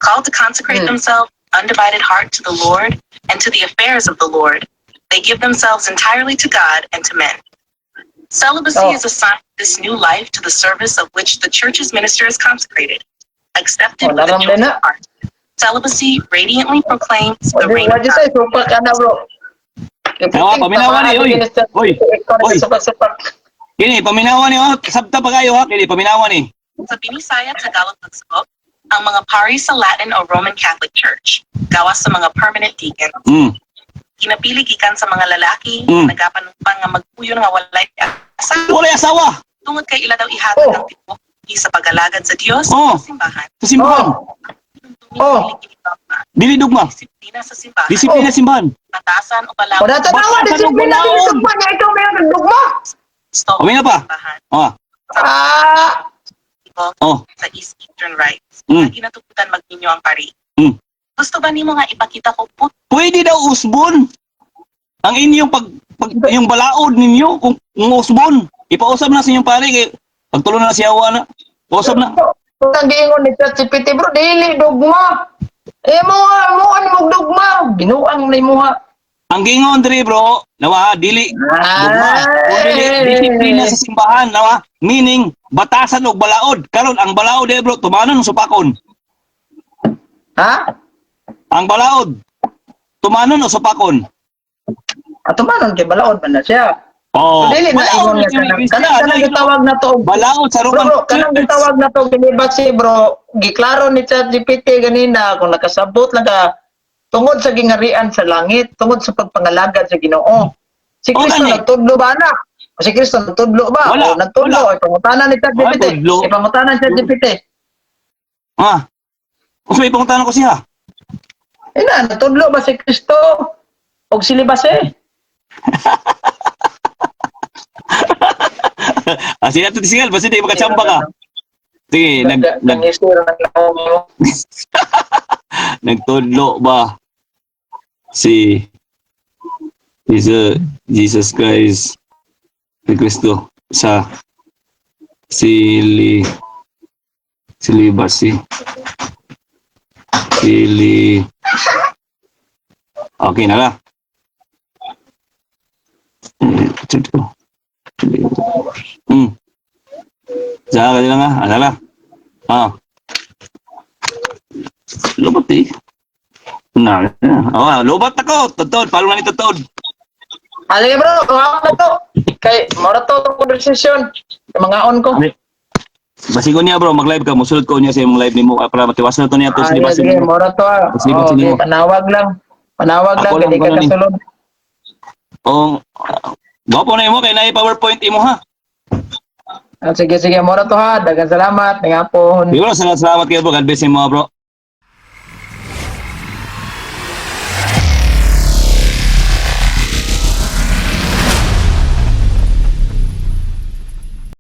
Called to consecrate themselves, undivided heart to the Lord and to the affairs of the Lord, they give themselves entirely to God and to men. Celibacy is a sign of this new life to the service of which the church's minister is consecrated, accepted with a joyful heart. Celibacy radiantly proclaims the reign of What you say? God. Supak ka na bro. paminawan ni oy. Oy. Kini paminawan ni sabta pa kayo ha. Kini paminawan ni. Sa Binisaya at Tagalog pagsabot, ang mga pari sa Latin o Roman Catholic Church, gawas sa mga permanent deacons, ginapili gikan sa mga lalaki nagapanupang nga magpuyo nga walay asawa. Walay asawa. Tungod kay ila daw ihatag ang tibok sa pag-alagad sa Dios sa simbahan. Sa simbahan. Dili dugma. Disiplina sa simbahan. Disiplina sa simbahan. Batasan o balaw. O natanawa, disiplina din sa pag niya ikaw may nagdugma. Kami na pa. Sa Eastern rites. Ginatuputan magninyo ang pari. Gusto ba nimo nga ipakita ko Pwede daw usbon ang inyong yung balaod ninyo kung usbon. Ipausab na sa inyong pare kay pagtulo na siya na. Usab na. Kung ang giingon ni ChatGPT bro, dili dugma. Mo ano dugma, binuang na mo ha. Ang gingon diri bro, nawa dili dugma. O dili disiplina sa simbahan nawa. Meaning batasan og balaod. Karon ang balaod bro tumanon supakon. Ha? Ang balaod tumanon o supakon. Ato manon kay balaod man na siya. Oh, Dili na ingon nga kanang gitawag na to. balaod sa Roman Bro, kanang gitawag na to kinibasi bro. Giklaro ni ChatGPT ganina kung nakasabot lang ka tungod sa gingarian sa langit, tungod sa pagpangalagad sa Ginoo. Si Kristo gani. nagtudlo ba na? O si Kristo nagtudlo ba? Wala, O nagtudlo, wala. ipangutanan ni ChatGPT. Wala, tudlo. Ipangutanan ni ChatGPT. Ah. Kung may pangutan ko siya. Ina, nagtudlo ba si Kristo? Og silibase? Sige natin sigal, basta di makachamba ka. Sige, nagtudlo ba si Jesus Christ si Kristo sa okay na lang. Jangan ka lang nga, alala. Lobat eh. Lobat ako. Totod, palo na ni Totod. Sige bro, mga na to. Kay, mara to ko desisyon. Mga on ko. Basigon niya bro, mag-live ka. Musulod ko niya sa imong live ni mo para matiwas na to niya to. Sige, mara to okay, panawag lang. Panawag lang, hindi ka kasulod. Gwapo na imo, kaya na i-PowerPoint imo ha. Sige, mara to ha. Dagang salamat. Ngapon. Siguro, salamat kayo bro. God bless mo bro.